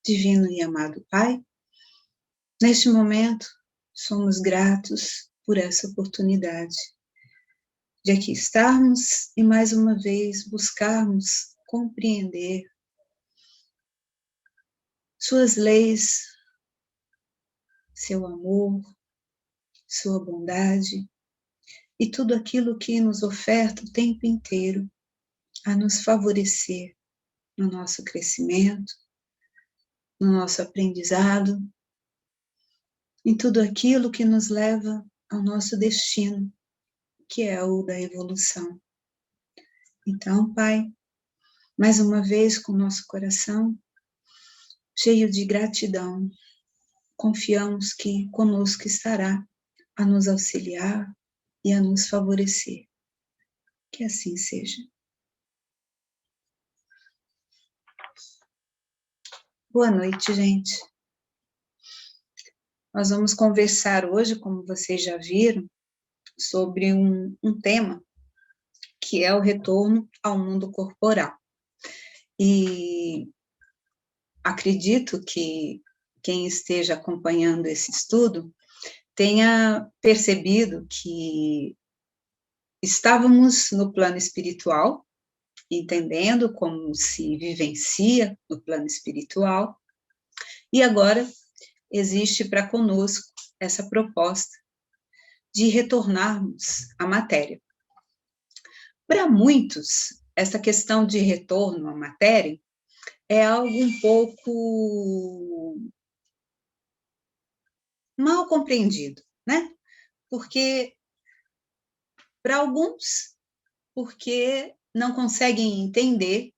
Divino e amado Pai, neste momento somos gratos por essa oportunidade de aqui estarmos e mais uma vez buscarmos compreender suas leis, seu amor, sua bondade e tudo aquilo que nos oferta o tempo inteiro a nos favorecer no nosso crescimento, no nosso aprendizado, em tudo aquilo que nos leva ao nosso destino, que é o da evolução. Então, Pai, mais uma vez com o nosso coração cheio de gratidão, confiamos que conosco estará a nos auxiliar e a nos favorecer. Que assim seja. Boa noite, gente. Nós vamos conversar hoje, como vocês já viram, sobre um tema que é o retorno ao mundo corporal. E acredito que quem esteja acompanhando esse estudo tenha percebido que estávamos no plano espiritual, entendendo como se vivencia no plano espiritual, e agora existe para conosco essa proposta de retornarmos à matéria. Para muitos, essa questão de retorno à matéria é algo um pouco mal compreendido, né? Porque, para alguns, porque não conseguem entender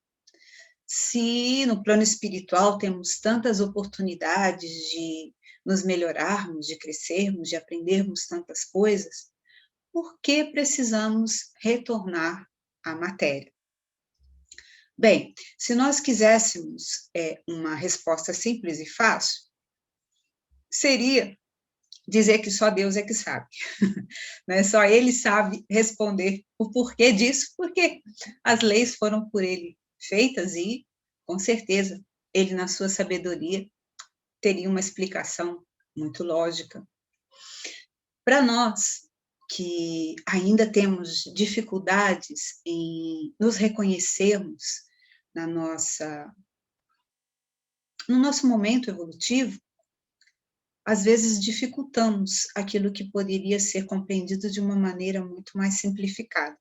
se no plano espiritual temos tantas oportunidades de nos melhorarmos, de crescermos, de aprendermos tantas coisas, por que precisamos retornar à matéria? Bem, se nós quiséssemos uma resposta simples e fácil, seria dizer que só Deus é que sabe, né? Só Ele sabe responder o porquê disso, porque as leis foram por Ele feitas e, com certeza, Ele, na sua sabedoria, teria uma explicação muito lógica. Para nós, que ainda temos dificuldades em nos reconhecermos no nosso momento evolutivo, às vezes dificultamos aquilo que poderia ser compreendido de uma maneira muito mais simplificada.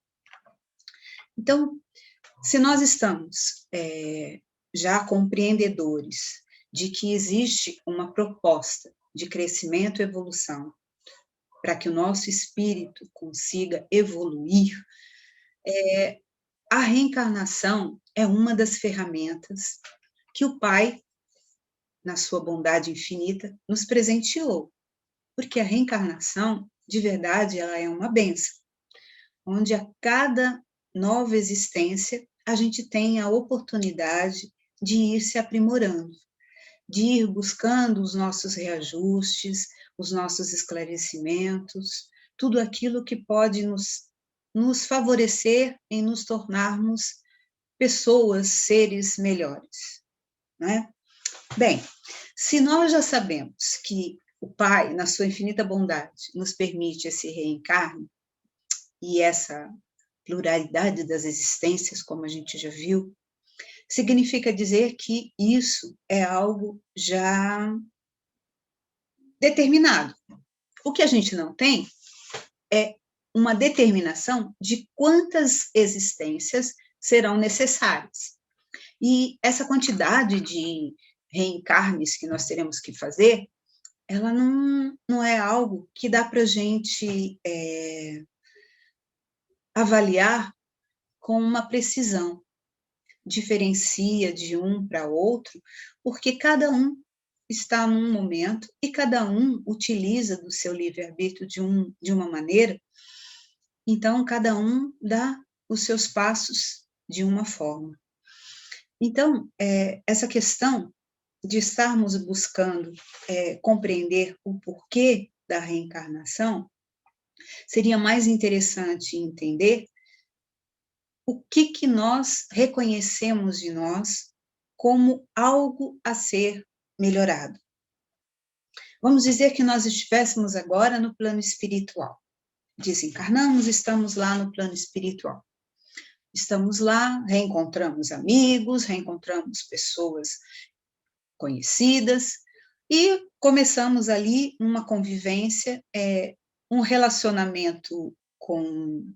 Então, se nós estamos já compreendedores de que existe uma proposta de crescimento e evolução para que o nosso espírito consiga evoluir, a reencarnação é uma das ferramentas que o Pai, na sua bondade infinita, nos presenteou. Porque a reencarnação, de verdade, ela é uma bênção, onde a cada nova existência a gente tem a oportunidade de ir se aprimorando, de ir buscando os nossos reajustes, os nossos esclarecimentos, tudo aquilo que pode nos favorecer em nos tornarmos pessoas, seres melhores, né? Bem, se nós já sabemos que o Pai, na sua infinita bondade, nos permite esse reencarne e essa pluralidade das existências, como a gente já viu, significa dizer que isso é algo já determinado. O que a gente não tem é uma determinação de quantas existências serão necessárias. E essa quantidade de reencarnes que nós teremos que fazer, ela não é algo que dá para a gente avaliar com uma precisão. Diferencia de um para outro, porque cada um está num momento e cada um utiliza do seu livre-arbítrio de uma maneira, então cada um dá os seus passos de uma forma. Então, essa questão de estarmos buscando compreender o porquê da reencarnação, seria mais interessante entender o que nós reconhecemos de nós como algo a ser melhorado. Vamos dizer que nós estivéssemos agora no plano espiritual. Desencarnamos, estamos lá no plano espiritual. Estamos lá, reencontramos amigos, reencontramos pessoas conhecidas e começamos ali uma convivência, um relacionamento com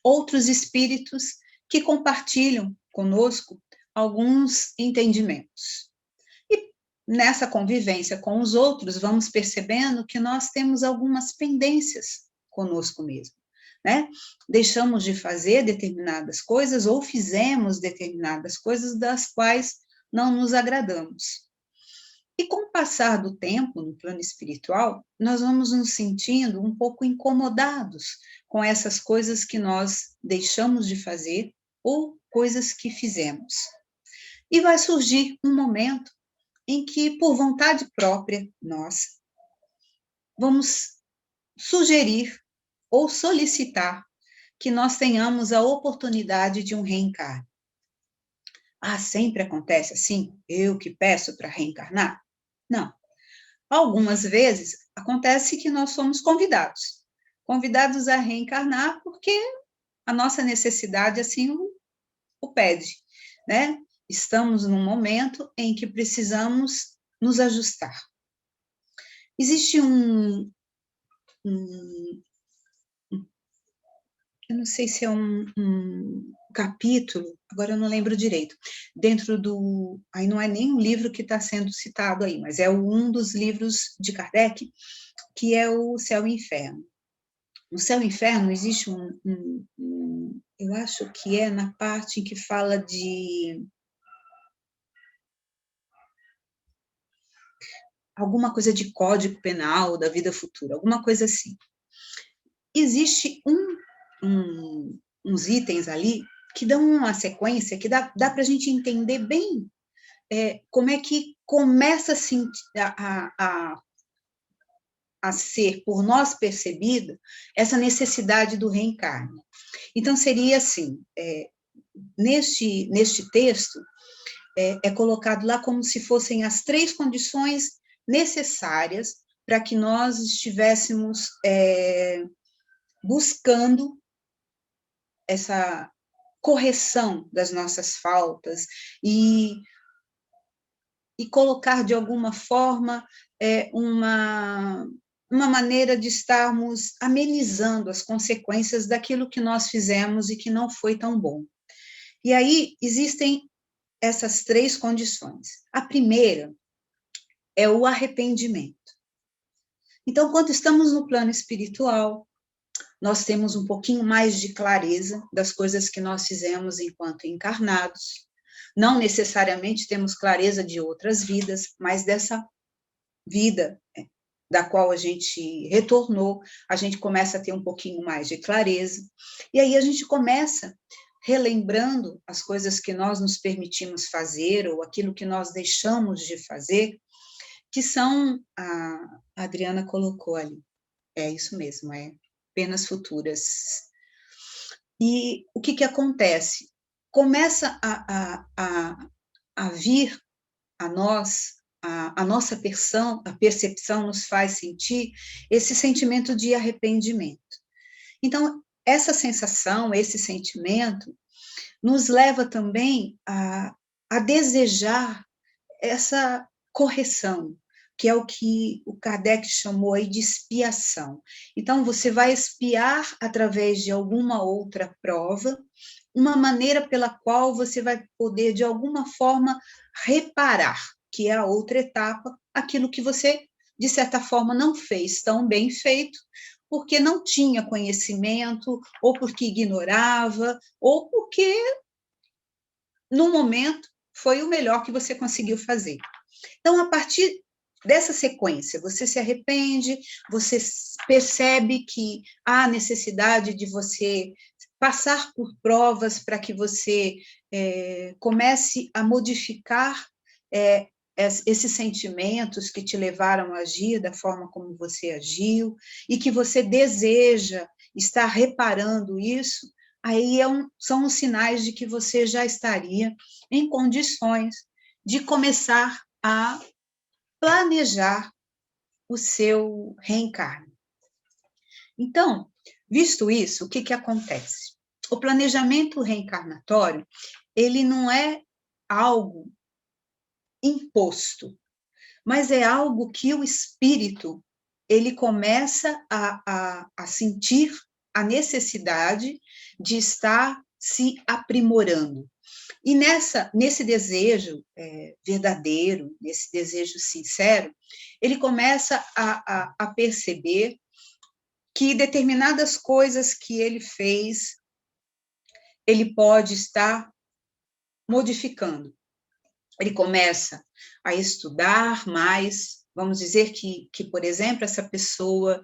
outros espíritos que compartilham conosco alguns entendimentos. E nessa convivência com os outros, vamos percebendo que nós temos algumas pendências conosco mesmo, né? Deixamos de fazer determinadas coisas ou fizemos determinadas coisas das quais não nos agradamos. E com o passar do tempo, no plano espiritual, nós vamos nos sentindo um pouco incomodados com essas coisas que nós deixamos de fazer ou coisas que fizemos. E vai surgir um momento em que, por vontade própria, nós vamos sugerir ou solicitar que nós tenhamos a oportunidade de um reencarne. Ah, sempre acontece assim? Eu que peço para reencarnar? Não. Algumas vezes acontece que nós somos convidados a reencarnar porque a nossa necessidade assim o pede, né? Estamos num momento em que precisamos nos ajustar. Existe eu não sei se é um capítulo, agora eu não lembro direito, dentro do... Aí não é nem um livro que está sendo citado aí, mas é um dos livros de Kardec, que é o Céu e Inferno. No Céu e Inferno existe eu acho que é na parte em que fala de alguma coisa de código penal da vida futura, alguma coisa assim. Existe uns itens ali que dão uma sequência que dá para a gente entender bem como é que começa a ser por nós percebida essa necessidade do reencarne. Então, seria assim, neste texto, é colocado lá como se fossem as 3 condições necessárias para que nós estivéssemos buscando essa correção das nossas faltas e colocar de alguma forma uma maneira de estarmos amenizando as consequências daquilo que nós fizemos e que não foi tão bom. E aí existem essas 3 condições. A primeira é o arrependimento. Então, quando estamos no plano espiritual, nós temos um pouquinho mais de clareza das coisas que nós fizemos enquanto encarnados. Não necessariamente temos clareza de outras vidas, mas dessa vida da qual a gente retornou, a gente começa a ter um pouquinho mais de clareza. E aí a gente começa relembrando as coisas que nós nos permitimos fazer ou aquilo que nós deixamos de fazer, que são, a Adriana colocou ali, é isso mesmo, penas futuras. E o que acontece? Começa a vir a nós, a nossa percepção nos faz sentir esse sentimento de arrependimento. Então, essa sensação, esse sentimento, nos leva também a desejar essa correção, que é o que o Kardec chamou aí de expiação. Então, você vai expiar através de alguma outra prova, uma maneira pela qual você vai poder, de alguma forma, reparar, que é a outra etapa, aquilo que você, de certa forma, não fez tão bem feito, porque não tinha conhecimento, ou porque ignorava, ou porque, no momento, foi o melhor que você conseguiu fazer. Então, a partir dessa sequência, você se arrepende, você percebe que há necessidade de você passar por provas para que você comece a modificar esses sentimentos que te levaram a agir da forma como você agiu, e que você deseja estar reparando isso, aí são os sinais de que você já estaria em condições de começar a planejar o seu reencarne. Então, visto isso, o que acontece? O planejamento reencarnatório, ele não é algo imposto, mas é algo que o espírito, ele começa a sentir a necessidade de estar se aprimorando. E nesse desejo verdadeiro, nesse desejo sincero, ele começa a perceber que determinadas coisas que ele fez, ele pode estar modificando. Ele começa a estudar mais, vamos dizer que por exemplo, essa pessoa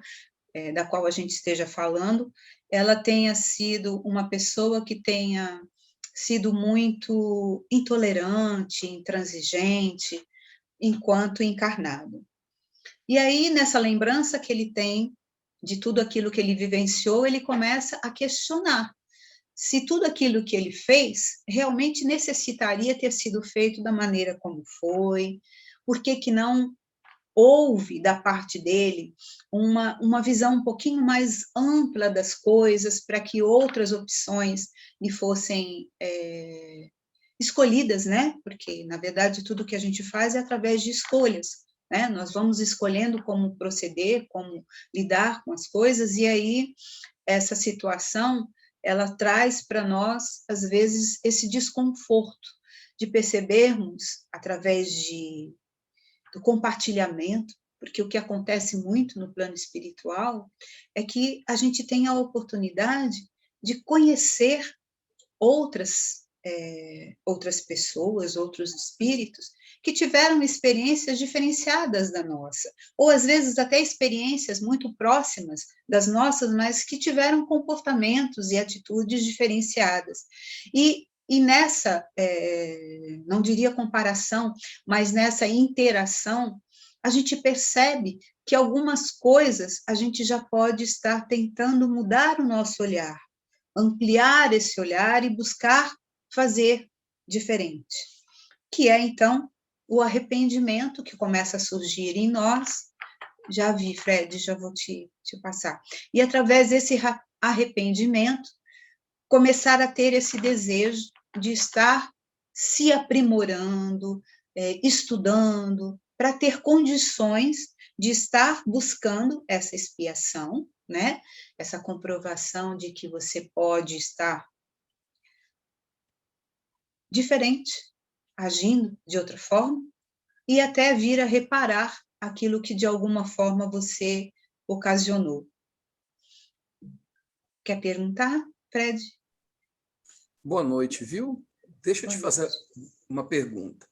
da qual a gente esteja falando, ela tenha sido uma pessoa que tenha sido muito intolerante, intransigente, enquanto encarnado. E aí, nessa lembrança que ele tem de tudo aquilo que ele vivenciou, ele começa a questionar se tudo aquilo que ele fez realmente necessitaria ter sido feito da maneira como foi, por que não houve da parte dele uma visão um pouquinho mais ampla das coisas para que outras opções lhe fossem escolhidas, né? Porque, na verdade, tudo que a gente faz é através de escolhas, né? Nós vamos escolhendo como proceder, como lidar com as coisas, e aí essa situação, ela traz para nós, às vezes, esse desconforto de percebermos, através do compartilhamento, porque o que acontece muito no plano espiritual é que a gente tem a oportunidade de conhecer outras pessoas, outros espíritos, que tiveram experiências diferenciadas da nossa, ou às vezes até experiências muito próximas das nossas, mas que tiveram comportamentos e atitudes diferenciadas. E nessa, não diria comparação, mas nessa interação, a gente percebe que algumas coisas a gente já pode estar tentando mudar o nosso olhar, ampliar esse olhar e buscar fazer diferente, que é, então, o arrependimento que começa a surgir em nós. Já vi, Fred, já vou te passar. E, através desse arrependimento, começar a ter esse desejo de estar se aprimorando, estudando, para ter condições de estar buscando essa expiação, né? Essa comprovação de que você pode estar diferente, agindo de outra forma, e até vir a reparar aquilo que de alguma forma você ocasionou. Quer perguntar, Fred? Boa noite, viu? Deixa eu te fazer uma pergunta.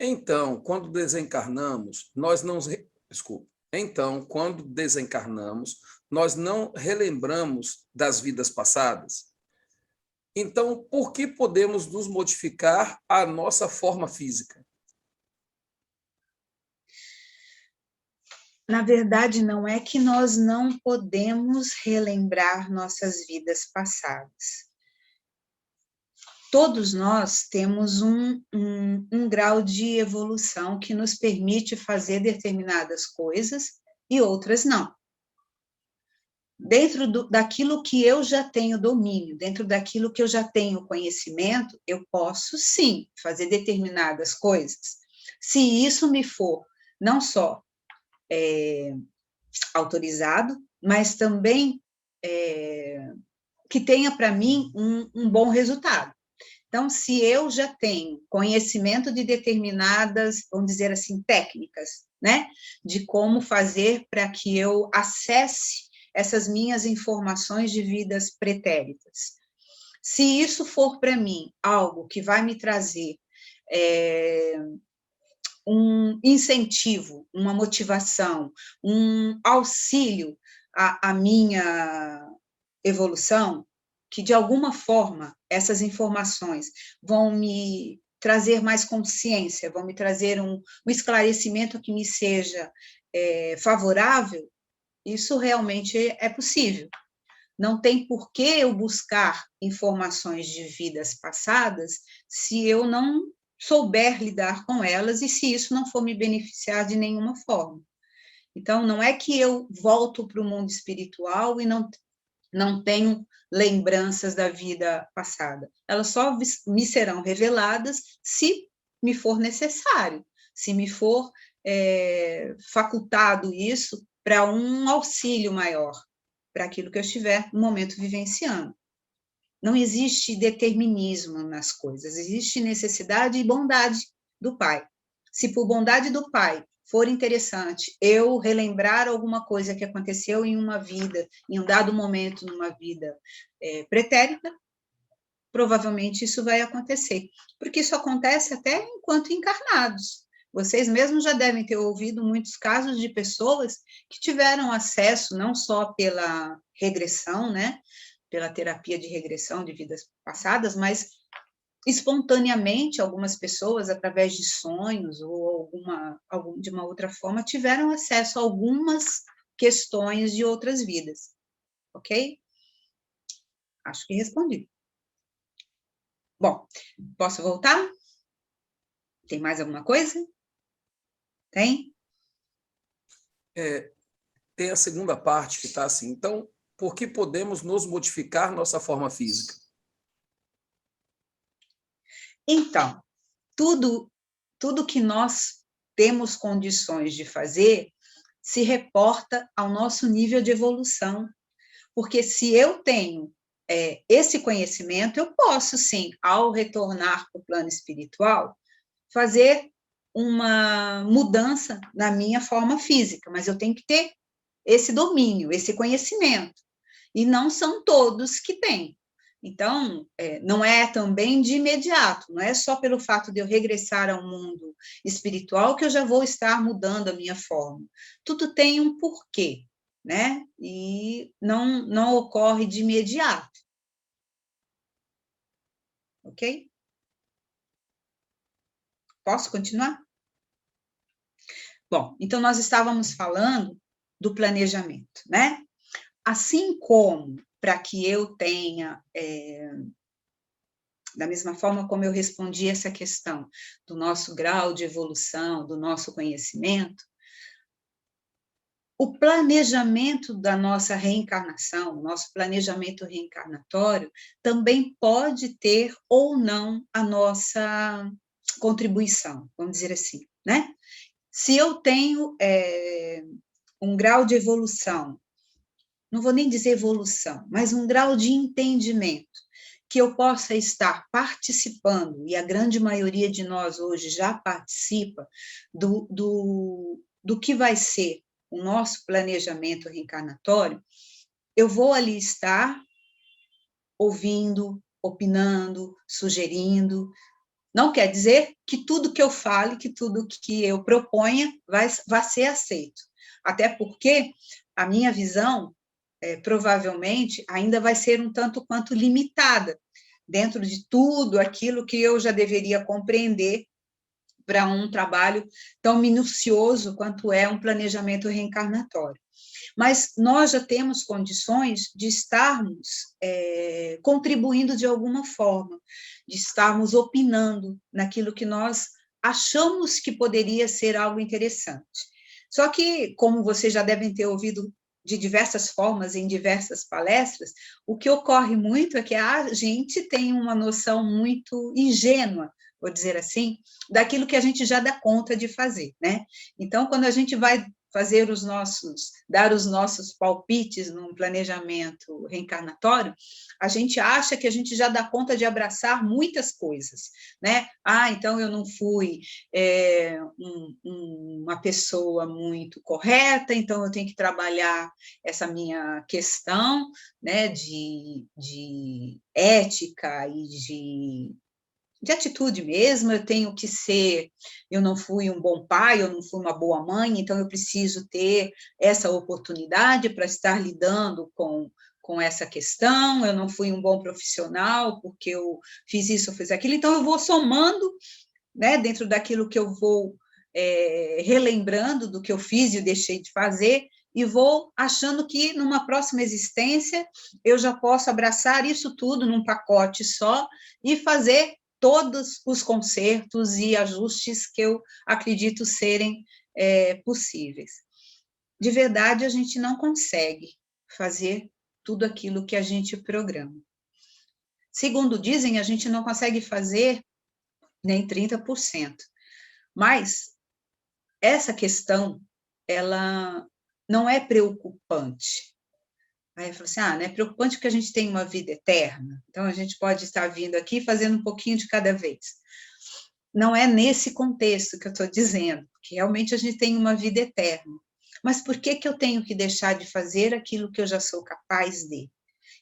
Então, quando desencarnamos, nós não... Desculpa. Então, quando desencarnamos, nós não relembramos das vidas passadas? Então, por que podemos nos modificar a nossa forma física? Na verdade, não é que nós não podemos relembrar nossas vidas passadas. Todos nós temos um grau de evolução que nos permite fazer determinadas coisas e outras não. Dentro daquilo que eu já tenho domínio, dentro daquilo que eu já tenho conhecimento, eu posso, sim, fazer determinadas coisas. Se isso me for não só autorizado, mas também que tenha para mim um bom resultado. Então, se eu já tenho conhecimento de determinadas, vamos dizer assim, técnicas, né, de como fazer para que eu acesse essas minhas informações de vidas pretéritas, se isso for para mim algo que vai me trazer um incentivo, uma motivação, um auxílio à minha evolução, que de alguma forma essas informações vão me trazer mais consciência, vão me trazer um esclarecimento que me seja favorável, isso realmente é possível. Não tem por que eu buscar informações de vidas passadas se eu não souber lidar com elas e se isso não for me beneficiar de nenhuma forma. Então, não é que eu volto para o mundo espiritual e não tenho lembranças da vida passada. Elas só me serão reveladas se me for necessário, se me for facultado isso para um auxílio maior, para aquilo que eu estiver no momento vivenciando. Não existe determinismo nas coisas, existe necessidade e bondade do Pai. Se por bondade do Pai for interessante eu relembrar alguma coisa que aconteceu em uma vida, em um dado momento numa vida pretérita, provavelmente isso vai acontecer, porque isso acontece até enquanto encarnados. Vocês mesmos já devem ter ouvido muitos casos de pessoas que tiveram acesso, não só pela regressão, né, pela terapia de regressão de vidas passadas, mas espontaneamente algumas pessoas, através de sonhos ou de uma outra forma, tiveram acesso a algumas questões de outras vidas, ok? Acho que respondi. Bom, posso voltar? Tem mais alguma coisa? Tem? Tem a segunda parte que está assim, então, por que podemos nos modificar nossa forma física? Então, tudo que nós temos condições de fazer se reporta ao nosso nível de evolução, porque se eu tenho esse conhecimento, eu posso, sim, ao retornar para o plano espiritual, fazer uma mudança na minha forma física, mas eu tenho que ter esse domínio, esse conhecimento, e não são todos que têm. Então, não é também de imediato, não é só pelo fato de eu regressar ao mundo espiritual que eu já vou estar mudando a minha forma. Tudo tem um porquê, né? E não ocorre de imediato. Ok? Posso continuar? Bom, então nós estávamos falando do planejamento, né? Assim como para que eu tenha, da mesma forma como eu respondi essa questão do nosso grau de evolução, do nosso conhecimento, o planejamento da nossa reencarnação, o nosso planejamento reencarnatório, também pode ter ou não a nossa contribuição, vamos dizer assim, né? Se eu tenho um grau de evolução, não vou nem dizer evolução, mas um grau de entendimento, que eu possa estar participando, e a grande maioria de nós hoje já participa do que vai ser o nosso planejamento reencarnatório, eu vou ali estar ouvindo, opinando, sugerindo. Não quer dizer que tudo que eu fale, que tudo que eu proponha vai ser aceito. Até porque a minha visão, provavelmente, ainda vai ser um tanto quanto limitada, dentro de tudo aquilo que eu já deveria compreender para um trabalho tão minucioso quanto é um planejamento reencarnatório. Mas nós já temos condições de estarmos contribuindo de alguma forma, de estarmos opinando naquilo que nós achamos que poderia ser algo interessante. Só que, como vocês já devem ter ouvido de diversas formas, em diversas palestras, o que ocorre muito é que a gente tem uma noção muito ingênua, vou dizer assim, daquilo que a gente já dá conta de fazer, né? Então, quando a gente vai dar os nossos palpites num planejamento reencarnatório, a gente acha que a gente já dá conta de abraçar muitas coisas, né? Então eu não fui uma pessoa muito correta, então eu tenho que trabalhar essa minha questão, né, de ética e de atitude mesmo, eu tenho que ser, eu não fui um bom pai, eu não fui uma boa mãe, então eu preciso ter essa oportunidade para estar lidando com essa questão, eu não fui um bom profissional, porque eu fiz isso, eu fiz aquilo, então eu vou somando, né, dentro daquilo que eu vou relembrando do que eu fiz e deixei de fazer, e vou achando que numa próxima existência eu já posso abraçar isso tudo num pacote só e fazer todos os consertos e ajustes que eu acredito serem possíveis. De verdade, a gente não consegue fazer tudo aquilo que a gente programa. Segundo dizem, a gente não consegue fazer nem 30%. Mas essa questão, ela não é preocupante. Aí eu falo assim, não é preocupante porque a gente tem uma vida eterna, então a gente pode estar vindo aqui fazendo um pouquinho de cada vez. Não é nesse contexto que eu estou dizendo, que realmente a gente tem uma vida eterna. Mas por que eu tenho que deixar de fazer aquilo que eu já sou capaz de?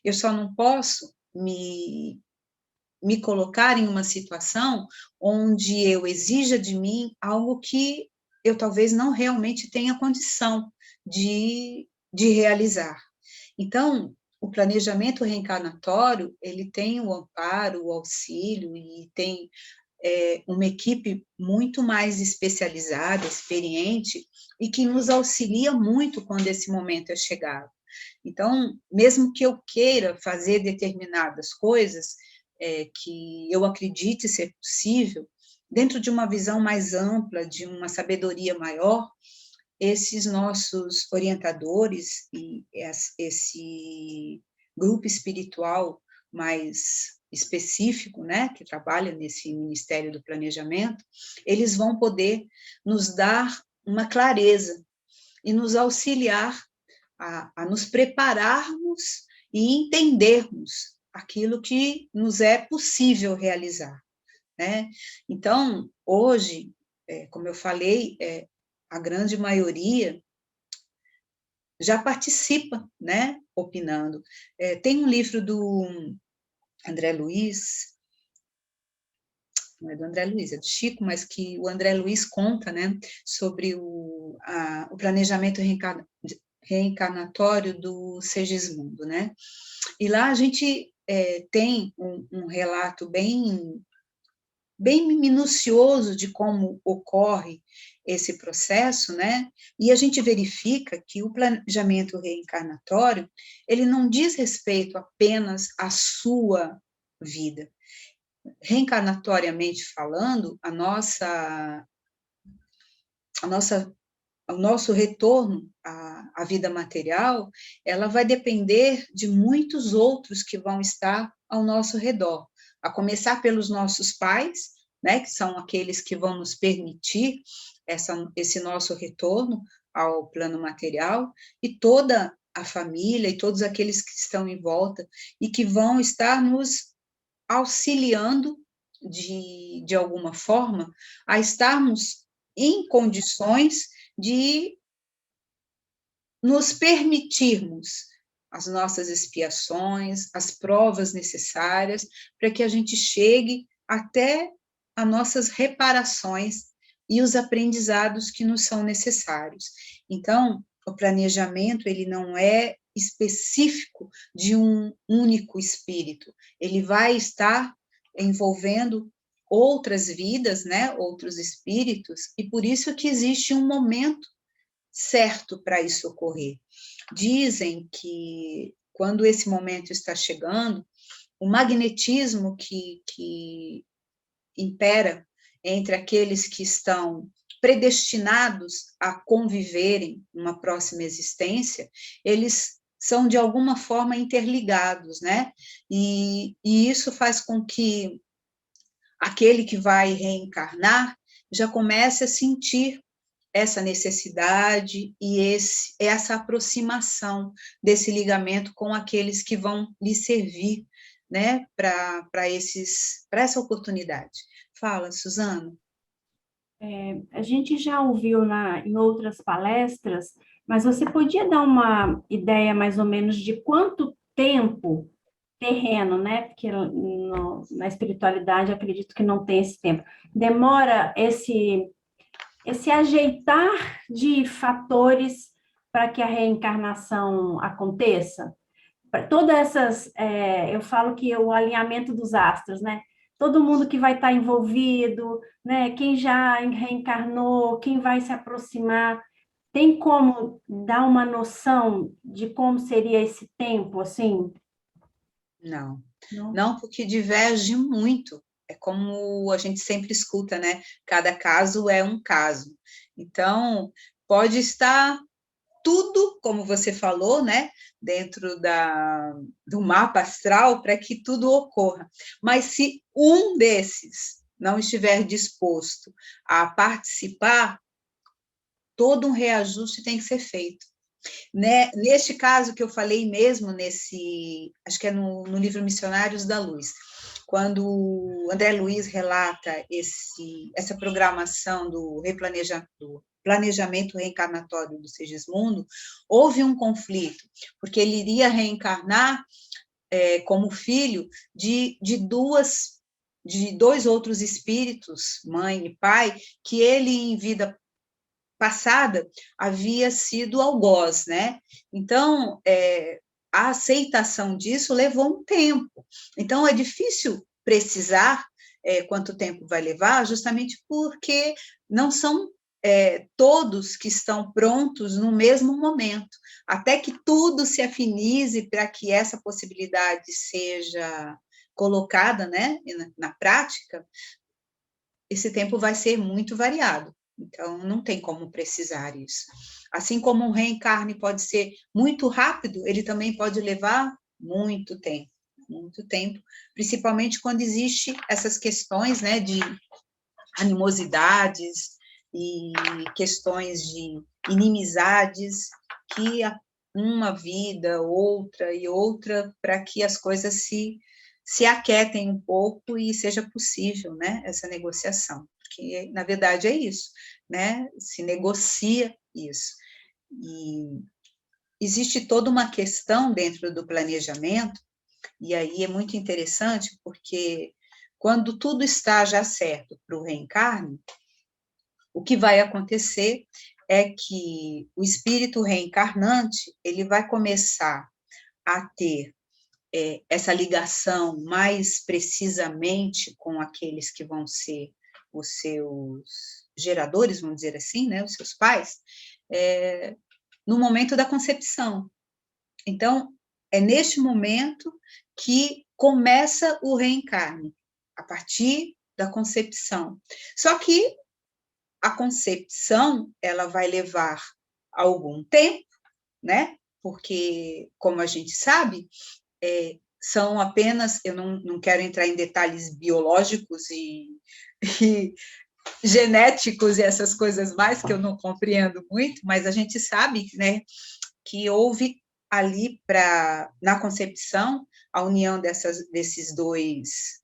Eu só não posso me colocar em uma situação onde eu exija de mim algo que eu talvez não realmente tenha condição de realizar. Então, o planejamento reencarnatório, ele tem o amparo, o auxílio e tem uma equipe muito mais especializada, experiente, e que nos auxilia muito quando esse momento é chegado. Então, mesmo que eu queira fazer determinadas coisas que eu acredite ser possível, dentro de uma visão mais ampla, de uma sabedoria maior, esses nossos orientadores e esse grupo espiritual mais específico, né, que trabalha nesse Ministério do Planejamento, eles vão poder nos dar uma clareza e nos auxiliar a nos prepararmos e entendermos aquilo que nos é possível realizar, né? Então, hoje, como eu falei, a grande maioria já participa, né, opinando. Tem um livro do André Luiz, não é do André Luiz, é do Chico, mas que o André Luiz conta, né, sobre o planejamento reencarnatório do Segismundo, né? E lá a gente tem um relato bem minucioso de como ocorre esse processo, né? E a gente verifica que o planejamento reencarnatório, ele não diz respeito apenas à sua vida. Reencarnatoriamente falando, o nosso retorno à vida material, ela vai depender de muitos outros que vão estar ao nosso redor, a começar pelos nossos pais, né, que são aqueles que vão nos permitir esse nosso retorno ao plano material, e toda a família e todos aqueles que estão em volta e que vão estar nos auxiliando de alguma forma a estarmos em condições de nos permitirmos as nossas expiações, as provas necessárias, para que a gente chegue até as nossas reparações e os aprendizados que nos são necessários. Então, o planejamento, ele não é específico de um único espírito, ele vai estar envolvendo outras vidas, né, outros espíritos, e por isso que existe um momento certo para isso ocorrer. Dizem que quando esse momento está chegando, o magnetismo que impera entre aqueles que estão predestinados a conviverem numa próxima existência, eles são de alguma forma interligados, né? E isso faz com que aquele que vai reencarnar já comece a sentir essa necessidade e essa aproximação desse ligamento com aqueles que vão lhe servir, né, para essa oportunidade. Fala, Suzana. A gente já ouviu em outras palestras, mas você podia dar uma ideia mais ou menos de quanto tempo terreno, né? Porque na espiritualidade acredito que não tem esse tempo. Demora esse ajeitar de fatores para que a reencarnação aconteça? Todas essas, eu falo que o alinhamento dos astros, né? Todo mundo que vai estar envolvido, né? Quem já reencarnou, quem vai se aproximar, tem como dar uma noção de como seria esse tempo, assim? Não, porque diverge muito É como a gente sempre escuta, né? Cada caso é um caso. Então, pode estar tudo, como você falou, né? Dentro do mapa astral para que tudo ocorra. Mas se um desses não estiver disposto a participar, todo um reajuste tem que ser feito. Né? Neste caso que eu falei mesmo, acho que é no livro Missionários da Luz, quando André Luiz relata essa programação do planejamento reencarnatório do Segismundo, houve um conflito, porque ele iria reencarnar como filho de dois outros espíritos, mãe e pai, que ele, em vida passada, havia sido algoz, né? Então, a aceitação disso levou um tempo. Então, é difícil precisar quanto tempo vai levar, justamente porque não são todos que estão prontos no mesmo momento. Até que tudo se afinize para que essa possibilidade seja colocada, né, na prática, esse tempo vai ser muito variado. Então, não tem como precisar isso. Assim como um reencarne pode ser muito rápido, ele também pode levar muito tempo, principalmente quando existem essas questões, né, de animosidades e questões de inimizades, que uma vida, outra e outra, para que as coisas se aquietem um pouco e seja possível, né, essa negociação. Porque, na verdade, é isso, né? Se negocia isso. E existe toda uma questão dentro do planejamento, e aí é muito interessante, porque quando tudo está já certo para o reencarne, o que vai acontecer é que o espírito reencarnante, ele vai começar a ter essa ligação mais precisamente com aqueles que vão ser os seus geradores, vamos dizer assim, né, os seus pais, no momento da concepção. Então, é neste momento que começa o reencarne, a partir da concepção. Só que a concepção, ela vai levar algum tempo, né? Porque, como a gente sabe, são apenas, eu não quero entrar em detalhes biológicos e genéticos e essas coisas mais, que eu não compreendo muito, mas a gente sabe, né, que houve ali, na concepção, a união desses dois,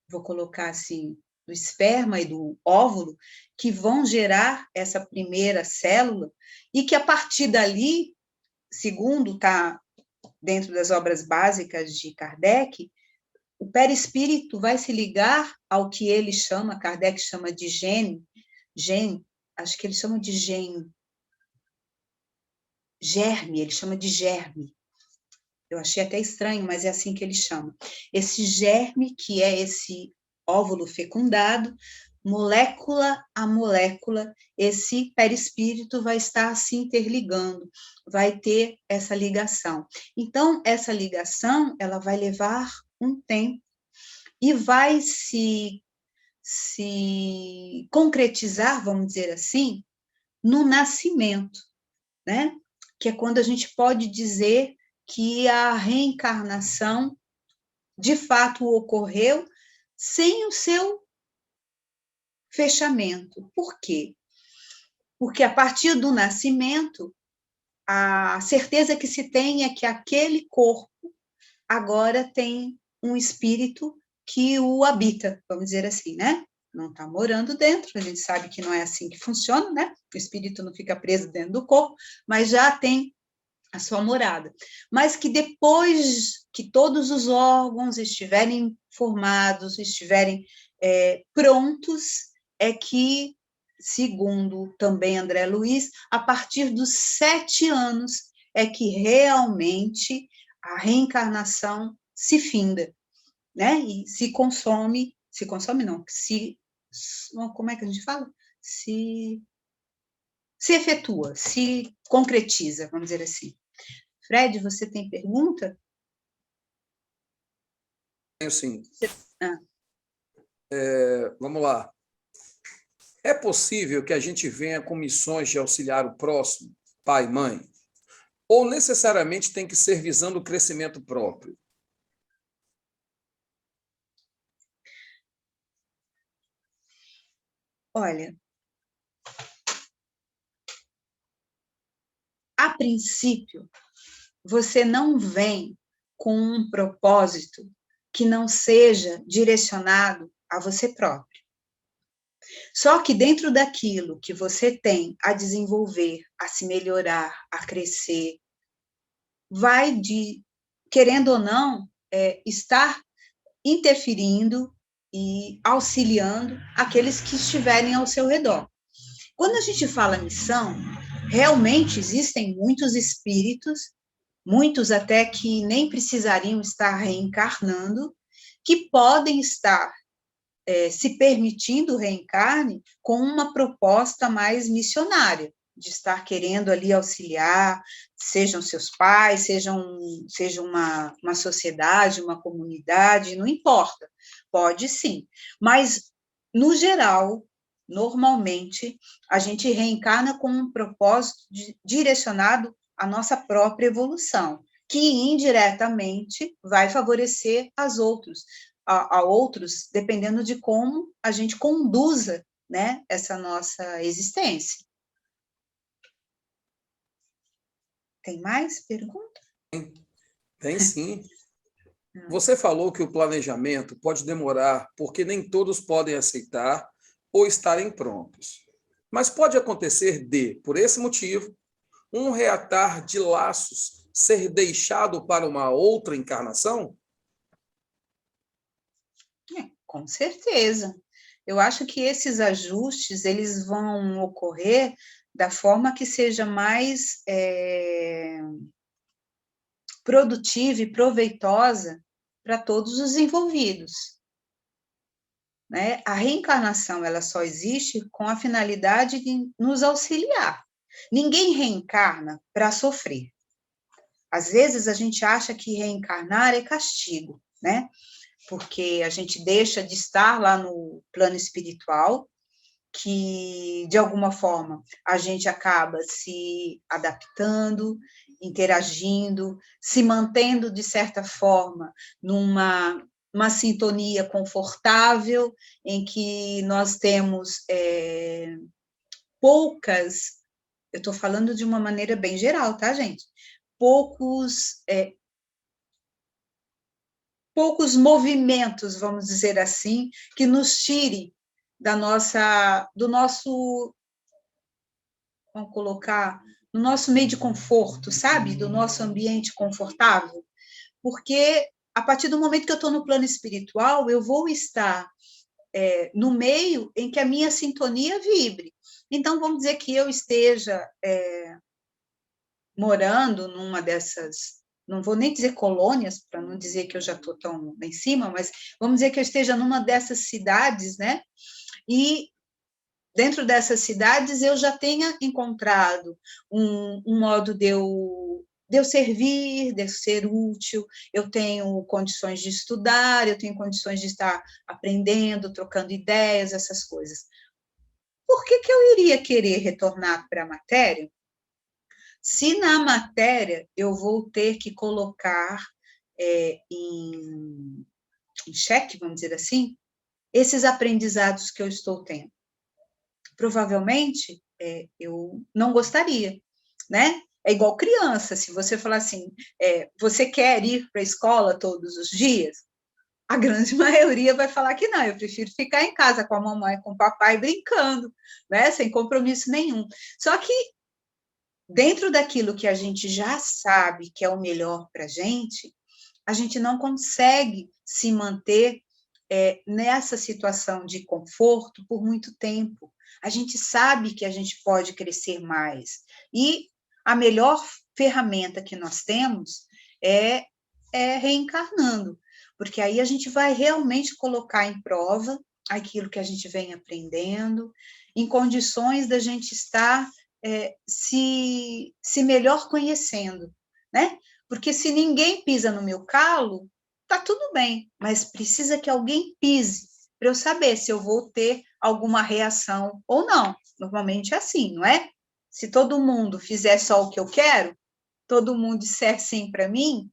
vou colocar assim, do esperma e do óvulo, que vão gerar essa primeira célula, e que a partir dali, segundo está dentro das obras básicas de Kardec, o perispírito vai se ligar ao que ele chama, Kardec chama de gene, acho que ele chama de germe, ele chama de germe. Eu achei até estranho, mas é assim que ele chama. Esse germe, que é esse óvulo fecundado, molécula a molécula, esse perispírito vai estar se interligando, vai ter essa ligação. Então, essa ligação, ela vai levar um tempo e vai se concretizar, vamos dizer assim, no nascimento, né? Que é quando a gente pode dizer que a reencarnação, de fato, ocorreu sem o seu fechamento. Por quê? Porque a partir do nascimento, a certeza que se tem é que aquele corpo agora tem um espírito que o habita, vamos dizer assim, né? Não está morando dentro, a gente sabe que não é assim que funciona, né? O espírito não fica preso dentro do corpo, mas já tem a sua morada. Mas que depois que todos os órgãos estiverem formados, estiverem prontos, é que, segundo também André Luiz, a partir dos 7 anos é que realmente a reencarnação se finda, né? E como é que a gente fala? Se efetua, se concretiza, vamos dizer assim. Fred, você tem pergunta? Tenho sim. vamos lá. É possível que a gente venha com missões de auxiliar o próximo, pai, mãe? Ou necessariamente tem que ser visando o crescimento próprio? Olha, a princípio, você não vem com um propósito que não seja direcionado a você próprio. Só que dentro daquilo que você tem a desenvolver, a se melhorar, a crescer, vai querendo ou não, estar interferindo e auxiliando aqueles que estiverem ao seu redor. Quando a gente fala missão, realmente existem muitos espíritos, muitos até que nem precisariam estar reencarnando, que podem estar se permitindo reencarne com uma proposta mais missionária, de estar querendo ali auxiliar, sejam seus pais, seja uma sociedade, uma comunidade, não importa, pode sim, mas, no geral, normalmente, a gente reencarna com um propósito direcionado à nossa própria evolução, que indiretamente vai favorecer a outros, dependendo de como a gente conduza, né, essa nossa existência. Tem mais pergunta? Tem sim. Você falou que o planejamento pode demorar porque nem todos podem aceitar ou estarem prontos. Mas pode acontecer por esse motivo, um reatar de laços ser deixado para uma outra encarnação? Com certeza. Eu acho que esses ajustes, eles vão ocorrer da forma que seja mais produtiva e proveitosa para todos os envolvidos. Né? A reencarnação, ela só existe com a finalidade de nos auxiliar. Ninguém reencarna para sofrer. Às vezes, a gente acha que reencarnar é castigo, né? Porque a gente deixa de estar lá no plano espiritual, que, de alguma forma, a gente acaba se adaptando, interagindo, se mantendo, de certa forma, numa sintonia confortável, em que nós temos poucas, eu estou falando de uma maneira bem geral, tá, gente? Poucos movimentos, vamos dizer assim, que nos tire do nosso, vamos colocar, no nosso meio de conforto, sabe? Do nosso ambiente confortável. Porque a partir do momento que eu estou no plano espiritual, eu vou estar no meio em que a minha sintonia vibre. Então, vamos dizer que eu esteja morando numa dessas, não vou nem dizer colônias, para não dizer que eu já estou tão lá em cima, mas vamos dizer que eu esteja numa dessas cidades, né? E dentro dessas cidades eu já tenha encontrado um modo de eu servir, de eu ser útil, eu tenho condições de estudar, eu tenho condições de estar aprendendo, trocando ideias, essas coisas. Por que eu iria querer retornar para a matéria se na matéria eu vou ter que colocar em xeque, vamos dizer assim, esses aprendizados que eu estou tendo? Provavelmente eu não gostaria, né? É igual criança, se você falar assim, você quer ir para a escola todos os dias? A grande maioria vai falar que não, eu prefiro ficar em casa com a mamãe, com o papai, brincando, né? Sem compromisso nenhum. Só que dentro daquilo que a gente já sabe que é o melhor para a gente não consegue se manter nessa situação de conforto por muito tempo. A gente sabe que a gente pode crescer mais. E a melhor ferramenta que nós temos é reencarnando, porque aí a gente vai realmente colocar em prova aquilo que a gente vem aprendendo, em condições da gente estar se melhor conhecendo, né? Porque se ninguém pisa no meu calo, tá tudo bem, mas precisa que alguém pise para eu saber se eu vou ter alguma reação ou não. Normalmente é assim, não é? Se todo mundo fizer só o que eu quero, todo mundo disser sim para mim,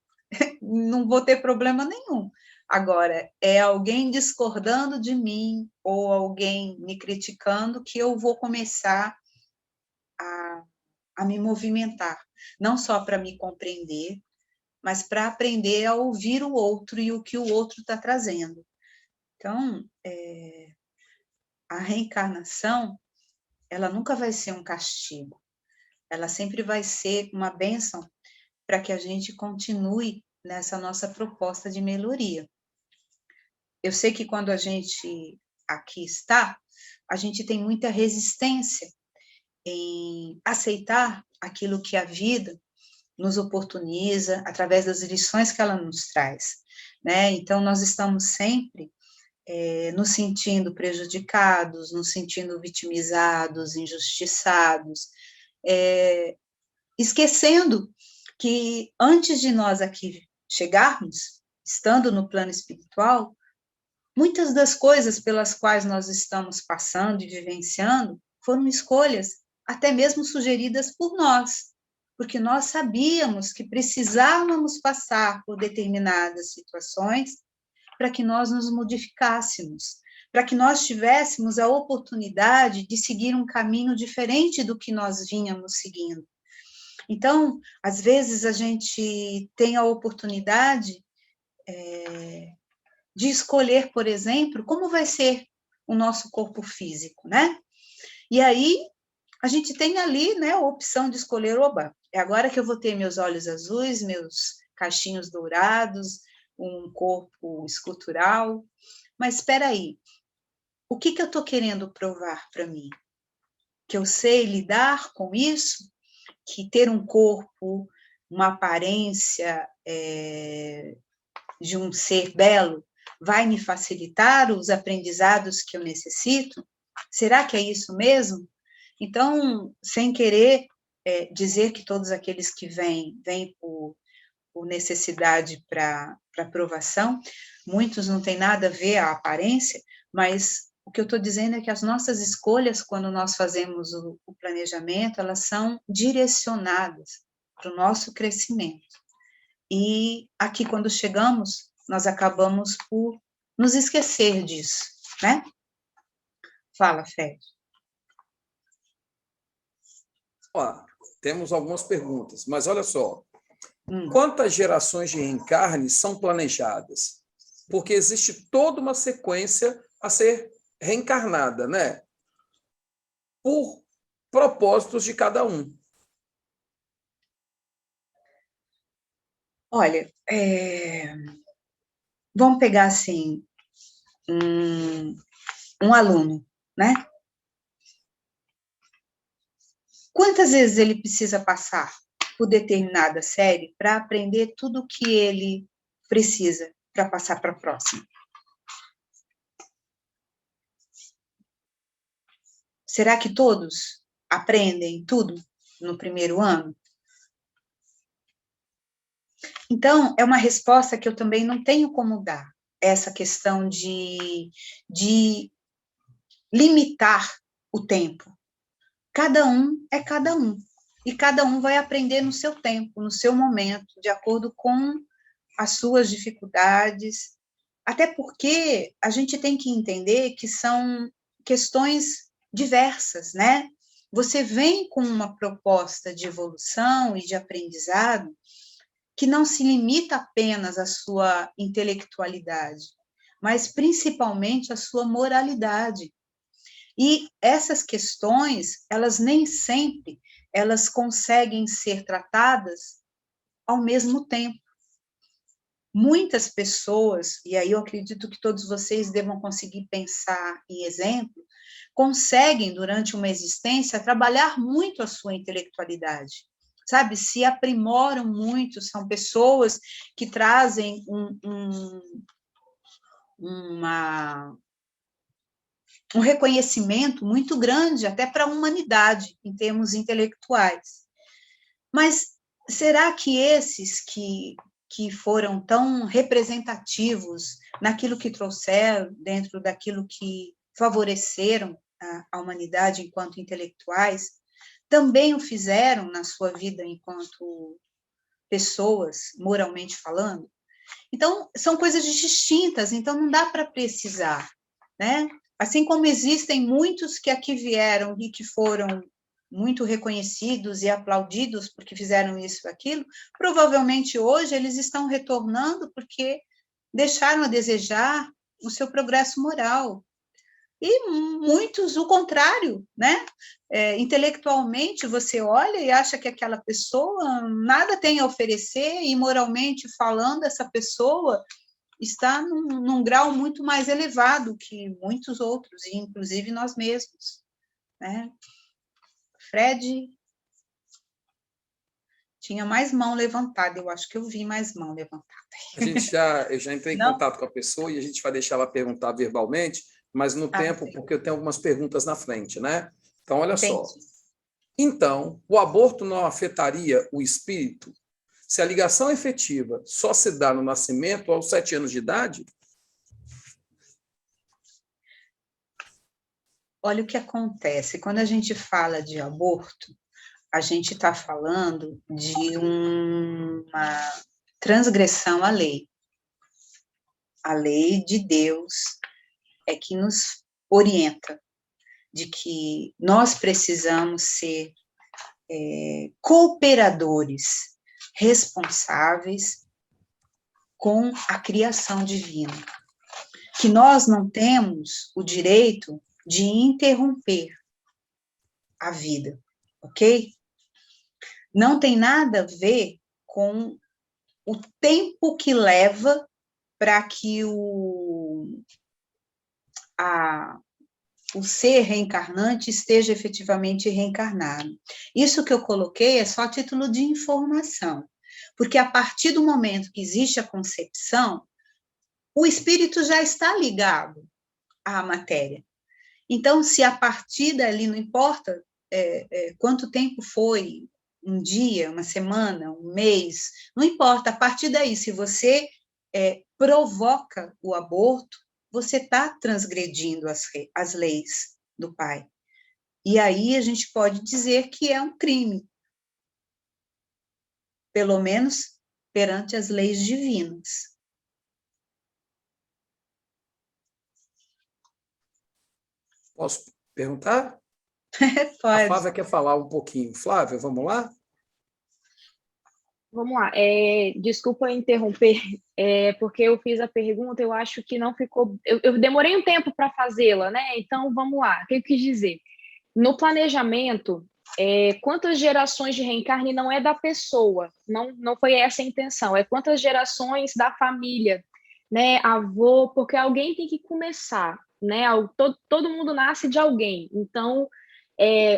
não vou ter problema nenhum. Agora, é alguém discordando de mim ou alguém me criticando que eu vou começar a me movimentar, não só para me compreender, mas para aprender a ouvir o outro e o que o outro está trazendo. Então, a reencarnação, ela nunca vai ser um castigo, ela sempre vai ser uma bênção para que a gente continue nessa nossa proposta de melhoria. Eu sei que quando a gente aqui está, a gente tem muita resistência em aceitar aquilo que a vida nos oportuniza, através das lições que ela nos traz, né? Então, nós estamos sempre nos sentindo prejudicados, nos sentindo vitimizados, injustiçados, esquecendo que antes de nós aqui chegarmos, estando no plano espiritual, muitas das coisas pelas quais nós estamos passando e vivenciando foram escolhas, até mesmo sugeridas por nós, porque nós sabíamos que precisávamos passar por determinadas situações para que nós nos modificássemos, para que nós tivéssemos a oportunidade de seguir um caminho diferente do que nós vínhamos seguindo. Então, às vezes, a gente tem a oportunidade de escolher, por exemplo, como vai ser o nosso corpo físico, né? E aí, a gente tem ali, né, a opção de escolher, oba, é agora que eu vou ter meus olhos azuis, meus cachinhos dourados, um corpo escultural, mas espera aí, o que eu estou querendo provar para mim? Que eu sei lidar com isso? Que ter um corpo, uma aparência de um ser belo vai me facilitar os aprendizados que eu necessito? Será que é isso mesmo? Então, sem querer dizer que todos aqueles que vêm por necessidade para aprovação, muitos não têm nada a ver a aparência, mas o que eu estou dizendo é que as nossas escolhas, quando nós fazemos o planejamento, elas são direcionadas para o nosso crescimento. E aqui, quando chegamos, nós acabamos por nos esquecer disso, né? Fala, Fred. Ó, temos algumas perguntas, mas olha só. Quantas gerações de reencarne são planejadas? Porque existe toda uma sequência a ser reencarnada, né? Por propósitos de cada um. Olha, vamos pegar assim, um aluno, né? Quantas vezes ele precisa passar por determinada série para aprender tudo o que ele precisa para passar para a próxima? Será que todos aprendem tudo no primeiro ano? Então, é uma resposta que eu também não tenho como dar, essa questão de limitar o tempo. Cada um é cada um, e cada um vai aprender no seu tempo, no seu momento, de acordo com as suas dificuldades, até porque a gente tem que entender que são questões diversas, né? Você vem com uma proposta de evolução e de aprendizado que não se limita apenas à sua intelectualidade, mas principalmente à sua moralidade. E essas questões, elas nem sempre, elas conseguem ser tratadas ao mesmo tempo. Muitas pessoas, e aí eu acredito que todos vocês devam conseguir pensar em exemplo, conseguem, durante uma existência, trabalhar muito a sua intelectualidade, sabe? Se aprimoram muito, são pessoas que trazem um reconhecimento muito grande até para a humanidade, em termos intelectuais. Mas será que esses que que foram tão representativos naquilo que trouxeram, dentro daquilo que favoreceram a humanidade enquanto intelectuais, também o fizeram na sua vida enquanto pessoas, moralmente falando. Então, são coisas distintas, então não dá para precisar, né? Assim como existem muitos que aqui vieram e que foram muito reconhecidos e aplaudidos porque fizeram isso e aquilo, provavelmente hoje eles estão retornando porque deixaram a desejar o seu progresso moral. E muitos o contrário, né? Intelectualmente você olha e acha que aquela pessoa nada tem a oferecer, e moralmente falando, essa pessoa está num grau muito mais elevado que muitos outros, e inclusive nós mesmos, né? Fred tinha mais mão levantada, eu acho que eu vi mais mão levantada. Eu já entrei em Não? contato com a pessoa e a gente vai deixar ela perguntar verbalmente, mas no tempo, Sim. porque eu tenho algumas perguntas na frente, né? Então, olha Entendi. só. Então, o aborto não afetaria o espírito? Se a ligação efetiva só se dá no nascimento aos 7 anos de idade? Olha o que acontece, quando a gente fala de aborto, a gente está falando de uma transgressão à lei. A lei de Deus é que nos orienta de que nós precisamos ser cooperadores responsáveis com a criação divina, que nós não temos o direito de interromper a vida, ok? Não tem nada a ver com o tempo que leva para que o ser reencarnante esteja efetivamente reencarnado. Isso que eu coloquei é só a título de informação, porque a partir do momento que existe a concepção, o espírito já está ligado à matéria. Então, se a partir dali, não importa quanto tempo foi, um dia, uma semana, um mês, não importa, a partir daí, se você provoca o aborto, você está transgredindo as leis do Pai. E aí a gente pode dizer que é um crime, pelo menos perante as leis divinas. Posso perguntar? A Pode. Flávia quer falar um pouquinho. Flávia, vamos lá? Vamos lá. Desculpa interromper, porque eu fiz a pergunta, eu acho que não ficou. Eu demorei um tempo para fazê-la, né? Então, vamos lá. O que eu quis dizer? No planejamento, quantas gerações de reencarne não é da pessoa, não foi essa a intenção, é quantas gerações da família, né? Avô, porque alguém tem que começar, né? Todo mundo nasce de alguém. Então,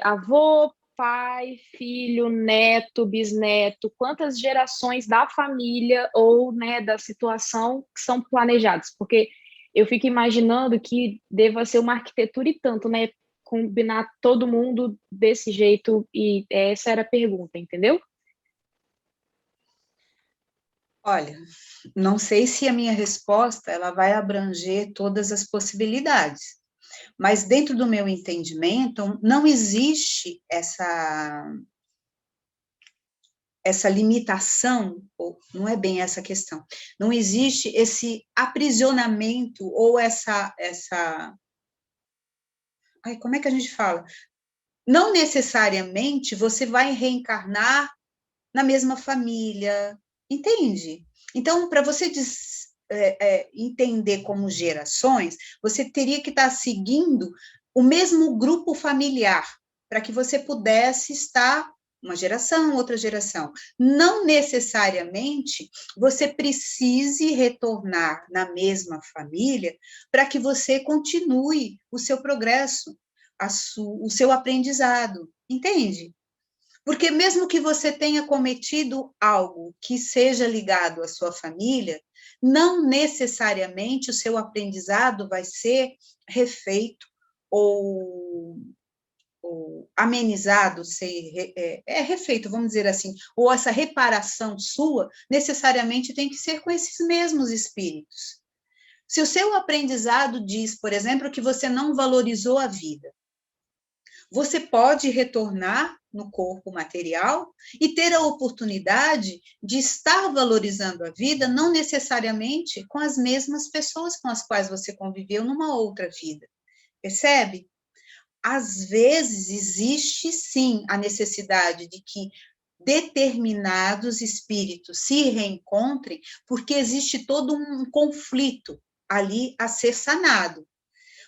avô, pai, filho, neto, bisneto, quantas gerações da família ou, né, da situação que são planejadas? Porque eu fico imaginando que deva ser uma arquitetura e tanto, né? Combinar todo mundo desse jeito, e essa era a pergunta, entendeu? Olha, não sei se a minha resposta ela vai abranger todas as possibilidades, mas dentro do meu entendimento, não existe essa limitação, ou não é bem essa questão, não existe esse aprisionamento ou como é que a gente fala? Não necessariamente você vai reencarnar na mesma família, entende? Então, para você entender como gerações, você teria que estar seguindo o mesmo grupo familiar, para que você pudesse estar uma geração, outra geração. Não necessariamente você precise retornar na mesma família para que você continue o seu progresso, o seu aprendizado, entende? Porque mesmo que você tenha cometido algo que seja ligado à sua família, não necessariamente o seu aprendizado vai ser refeito ou ou amenizado, refeito, vamos dizer assim, ou essa reparação sua, necessariamente tem que ser com esses mesmos espíritos. Se o seu aprendizado diz, por exemplo, que você não valorizou a vida, você pode retornar no corpo material e ter a oportunidade de estar valorizando a vida, não necessariamente com as mesmas pessoas com as quais você conviveu numa outra vida. Percebe? Às vezes existe sim a necessidade de que determinados espíritos se reencontrem, porque existe todo um conflito ali a ser sanado.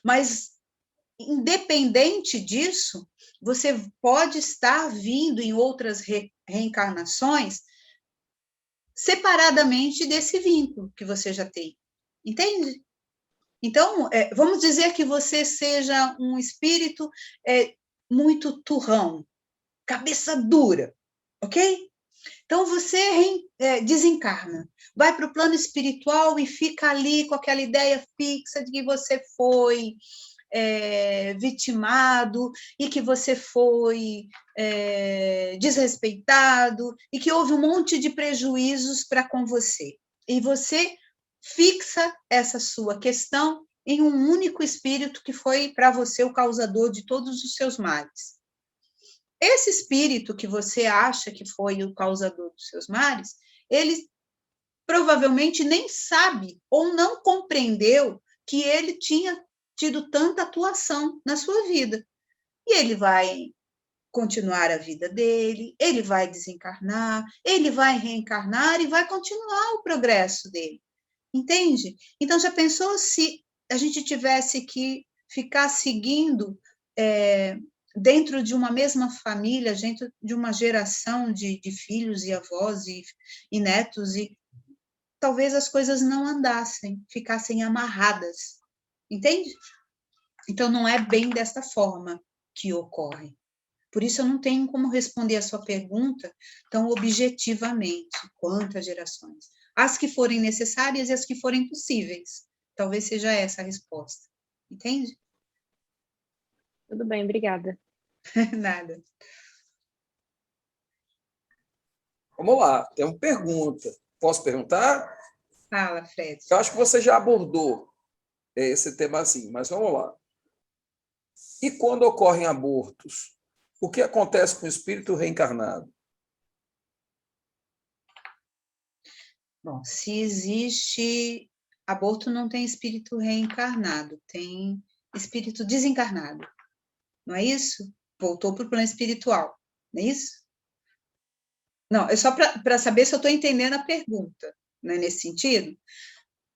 Mas, independente disso, você pode estar vindo em outras reencarnações separadamente desse vínculo que você já tem. Entende? Então, vamos dizer que você seja um espírito muito turrão, cabeça dura, ok? Então, você desencarna, vai para o plano espiritual e fica ali com aquela ideia fixa de que você foi vitimado e que você foi desrespeitado e que houve um monte de prejuízos para com você. E você fixa essa sua questão em um único espírito que foi para você o causador de todos os seus males. Esse espírito que você acha que foi o causador dos seus males, ele provavelmente nem sabe ou não compreendeu que ele tinha tido tanta atuação na sua vida. E ele vai continuar a vida dele, ele vai desencarnar, ele vai reencarnar e vai continuar o progresso dele. Entende? Então, já pensou se a gente tivesse que ficar seguindo dentro de uma mesma família, dentro de uma geração de filhos e avós e netos, e talvez as coisas não andassem, ficassem amarradas. Entende? Então, não é bem desta forma que ocorre. Por isso, eu não tenho como responder a sua pergunta tão objetivamente, quantas gerações. As que forem necessárias e as que forem possíveis. Talvez seja essa a resposta. Entende? Tudo bem, obrigada. Nada. Vamos lá, tem uma pergunta. Posso perguntar? Fala, Fred. Eu acho que você já abordou esse tema assim, mas vamos lá. E quando ocorrem abortos, o que acontece com o espírito reencarnado? Bom, se existe aborto, não tem espírito reencarnado, tem espírito desencarnado. Não é isso? Voltou para o plano espiritual, não é isso? Não, é só para saber se eu estou entendendo a pergunta, não é nesse sentido?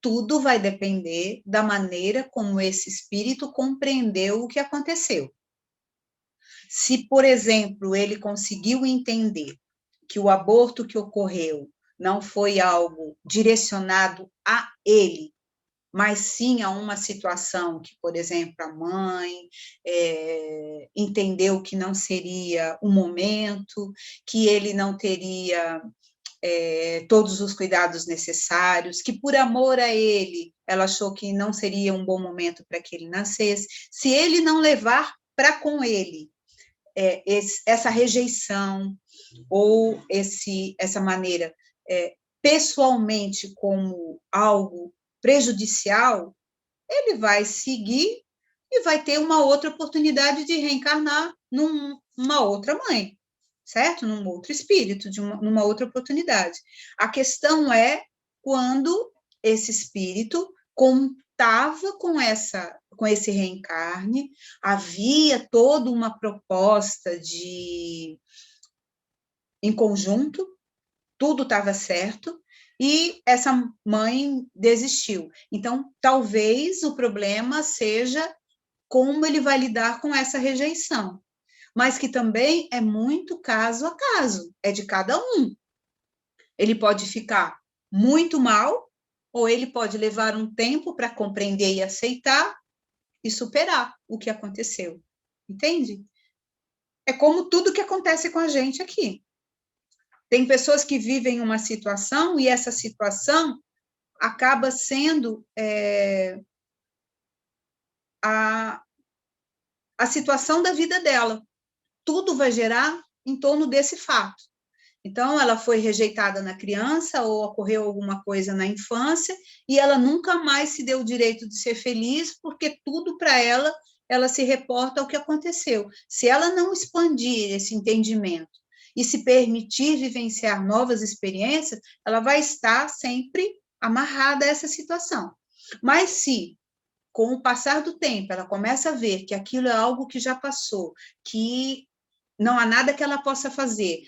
Tudo vai depender da maneira como esse espírito compreendeu o que aconteceu. Se, por exemplo, ele conseguiu entender que o aborto que ocorreu não foi algo direcionado a ele, mas sim a uma situação que, por exemplo, a mãe entendeu que não seria o momento, que ele não teria todos os cuidados necessários, que por amor a ele, ela achou que não seria um bom momento para que ele nascesse. Se ele não levar para com ele essa rejeição ou essa maneira pessoalmente como algo prejudicial, ele vai seguir e vai ter uma outra oportunidade de reencarnar numa outra mãe, certo? Num outro espírito, numa outra oportunidade. A questão é quando esse espírito contava com esse reencarne, havia toda uma proposta em conjunto, tudo estava certo, e essa mãe desistiu. Então, talvez o problema seja como ele vai lidar com essa rejeição, mas que também é muito caso a caso, é de cada um. Ele pode ficar muito mal, ou ele pode levar um tempo para compreender e aceitar e superar o que aconteceu. Entende? É como tudo que acontece com a gente aqui. Tem pessoas que vivem uma situação e essa situação acaba sendo a situação da vida dela. tudo vai gerar em torno desse fato. Então, ela foi rejeitada na criança ou ocorreu alguma coisa na infância e ela nunca mais se deu o direito de ser feliz, porque tudo para ela se reporta ao que aconteceu. Se ela não expandir esse entendimento e se permitir vivenciar novas experiências, ela vai estar sempre amarrada a essa situação. Mas se, com o passar do tempo, ela começa a ver que aquilo é algo que já passou, que não há nada que ela possa fazer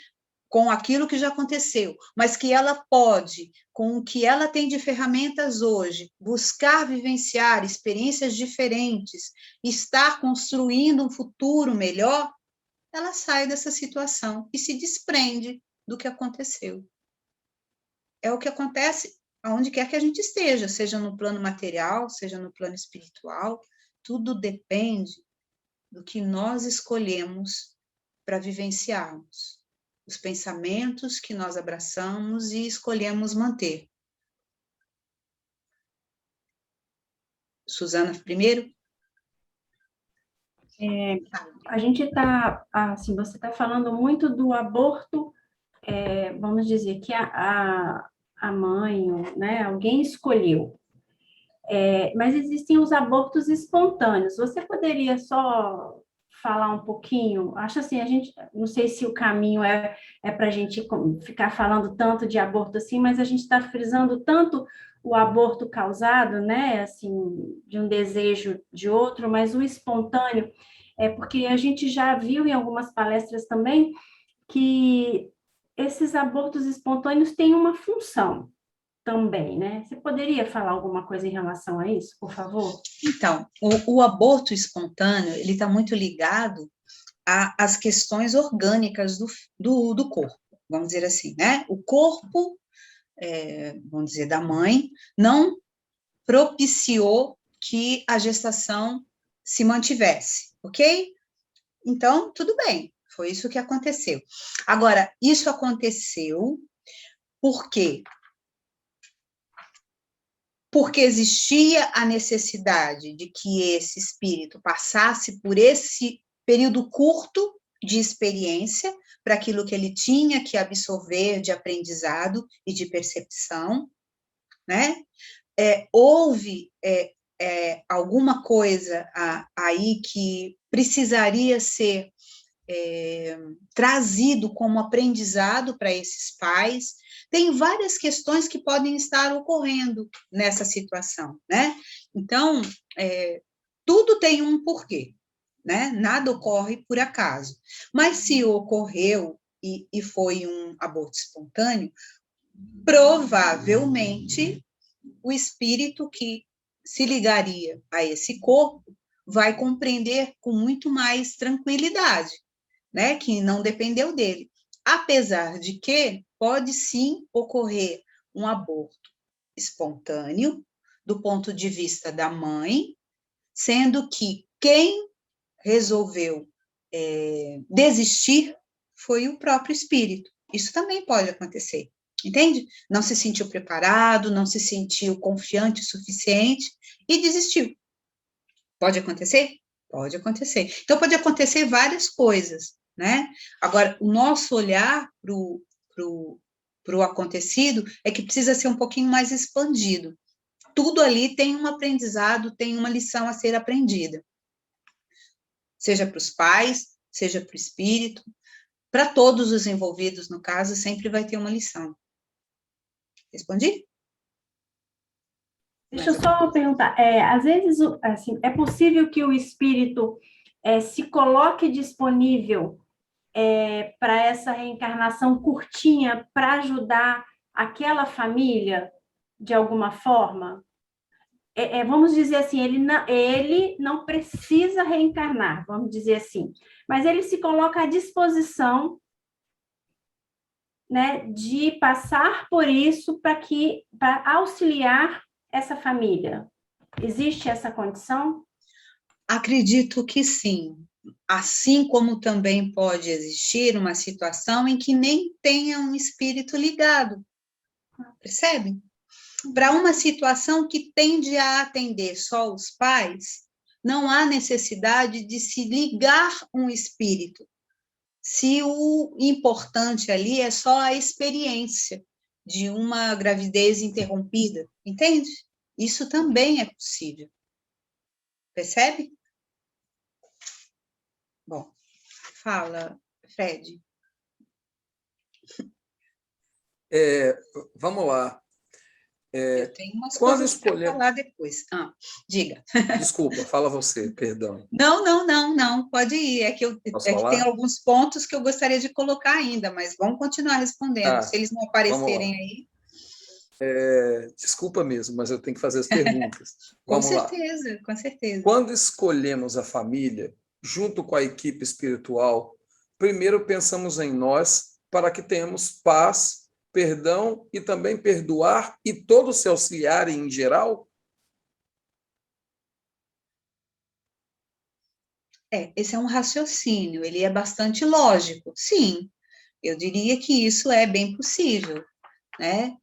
com aquilo que já aconteceu, mas que ela pode, com o que ela tem de ferramentas hoje, buscar vivenciar experiências diferentes, estar construindo um futuro melhor, ela sai dessa situação e se desprende do que aconteceu. É o que acontece aonde quer que a gente esteja, seja no plano material, seja no plano espiritual, tudo depende do que nós escolhemos para vivenciarmos, os pensamentos que nós abraçamos e escolhemos manter. Suzana, primeiro? A gente está, assim, você está falando muito do aborto, vamos dizer que a mãe, né, alguém escolheu. Mas existem os abortos espontâneos. Você poderia só falar um pouquinho? Acho assim, a gente, não sei se o caminho é para a gente ficar falando tanto de aborto assim, mas a gente está frisando tanto o aborto causado, né, assim, de um desejo de outro, mas o espontâneo, porque a gente já viu em algumas palestras também que esses abortos espontâneos têm uma função também, né? Você poderia falar alguma coisa em relação a isso, por favor? Então, o aborto espontâneo, ele está muito ligado às questões orgânicas do corpo, vamos dizer assim, né? O corpo, vamos dizer, da mãe, não propiciou que a gestação se mantivesse, ok? Então, tudo bem, foi isso que aconteceu. Agora, isso aconteceu por quê? Porque existia a necessidade de que esse espírito passasse por esse período curto de experiência, para aquilo que ele tinha que absorver de aprendizado e de percepção, né? Houve alguma coisa aí que precisaria ser trazido como aprendizado para esses pais. Tem várias questões que podem estar ocorrendo nessa situação, né? Então, tudo tem um porquê, né? Nada ocorre por acaso. Mas se ocorreu e foi um aborto espontâneo, provavelmente o espírito que se ligaria a esse corpo vai compreender com muito mais tranquilidade, né, que não dependeu dele. Apesar de que pode sim ocorrer um aborto espontâneo, do ponto de vista da mãe, sendo que quem resolveu desistir foi o próprio espírito. Isso também pode acontecer, entende? Não se sentiu preparado, não se sentiu confiante o suficiente e desistiu. Pode acontecer? Pode acontecer. Então, pode acontecer várias coisas, né? Agora, o nosso olhar para o acontecido é que precisa ser um pouquinho mais expandido. Tudo ali tem um aprendizado, tem uma lição a ser aprendida. Seja para os pais, seja para o espírito, para todos os envolvidos, no caso, sempre vai ter uma lição. Respondi? Deixa eu só perguntar, às vezes, assim, é possível que o espírito se coloque disponível para essa reencarnação curtinha, para ajudar aquela família, de alguma forma? Vamos dizer assim, ele não precisa reencarnar, vamos dizer assim, mas ele se coloca à disposição, né, de passar por isso para auxiliar essa família. Existe essa condição? Acredito que sim. Assim como também pode existir uma situação em que nem tenha um espírito ligado. Percebe? Para uma situação que tende a atender só os pais, não há necessidade de se ligar um espírito. se o importante ali é só a experiência de uma gravidez interrompida, entende? Isso também é possível. Percebe? Bom, fala, Fred. Vamos lá. Eu tenho umas Quando coisas para escolhemos... falar depois. Diga. Desculpa, fala você, perdão. Não, pode ir. Posso É que tem falar? alguns pontos que eu gostaria de colocar ainda, mas vamos continuar respondendo. Se eles não Vamos aparecerem lá. aí. Desculpa mesmo, mas eu tenho que fazer as perguntas. Com Vamos lá. certeza, com certeza. Quando escolhemos a família, junto com a equipe espiritual, primeiro pensamos em nós para que tenhamos paz, perdão e também perdoar e todos se auxiliarem em geral? Esse é um raciocínio, ele é bastante lógico. Sim, eu diria que isso é bem possível, né?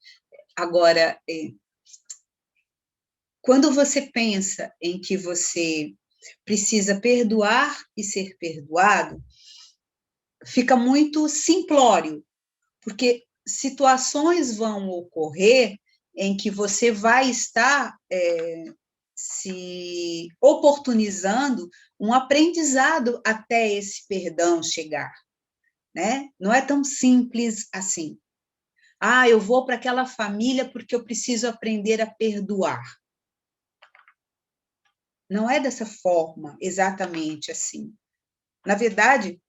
Agora, quando você pensa em que você precisa perdoar e ser perdoado, fica muito simplório, porque situações vão ocorrer em que você vai estar se oportunizando um aprendizado até esse perdão chegar, né? Não é tão simples assim. Eu vou para aquela família porque eu preciso aprender a perdoar. Não é dessa forma, exatamente assim. Na verdade,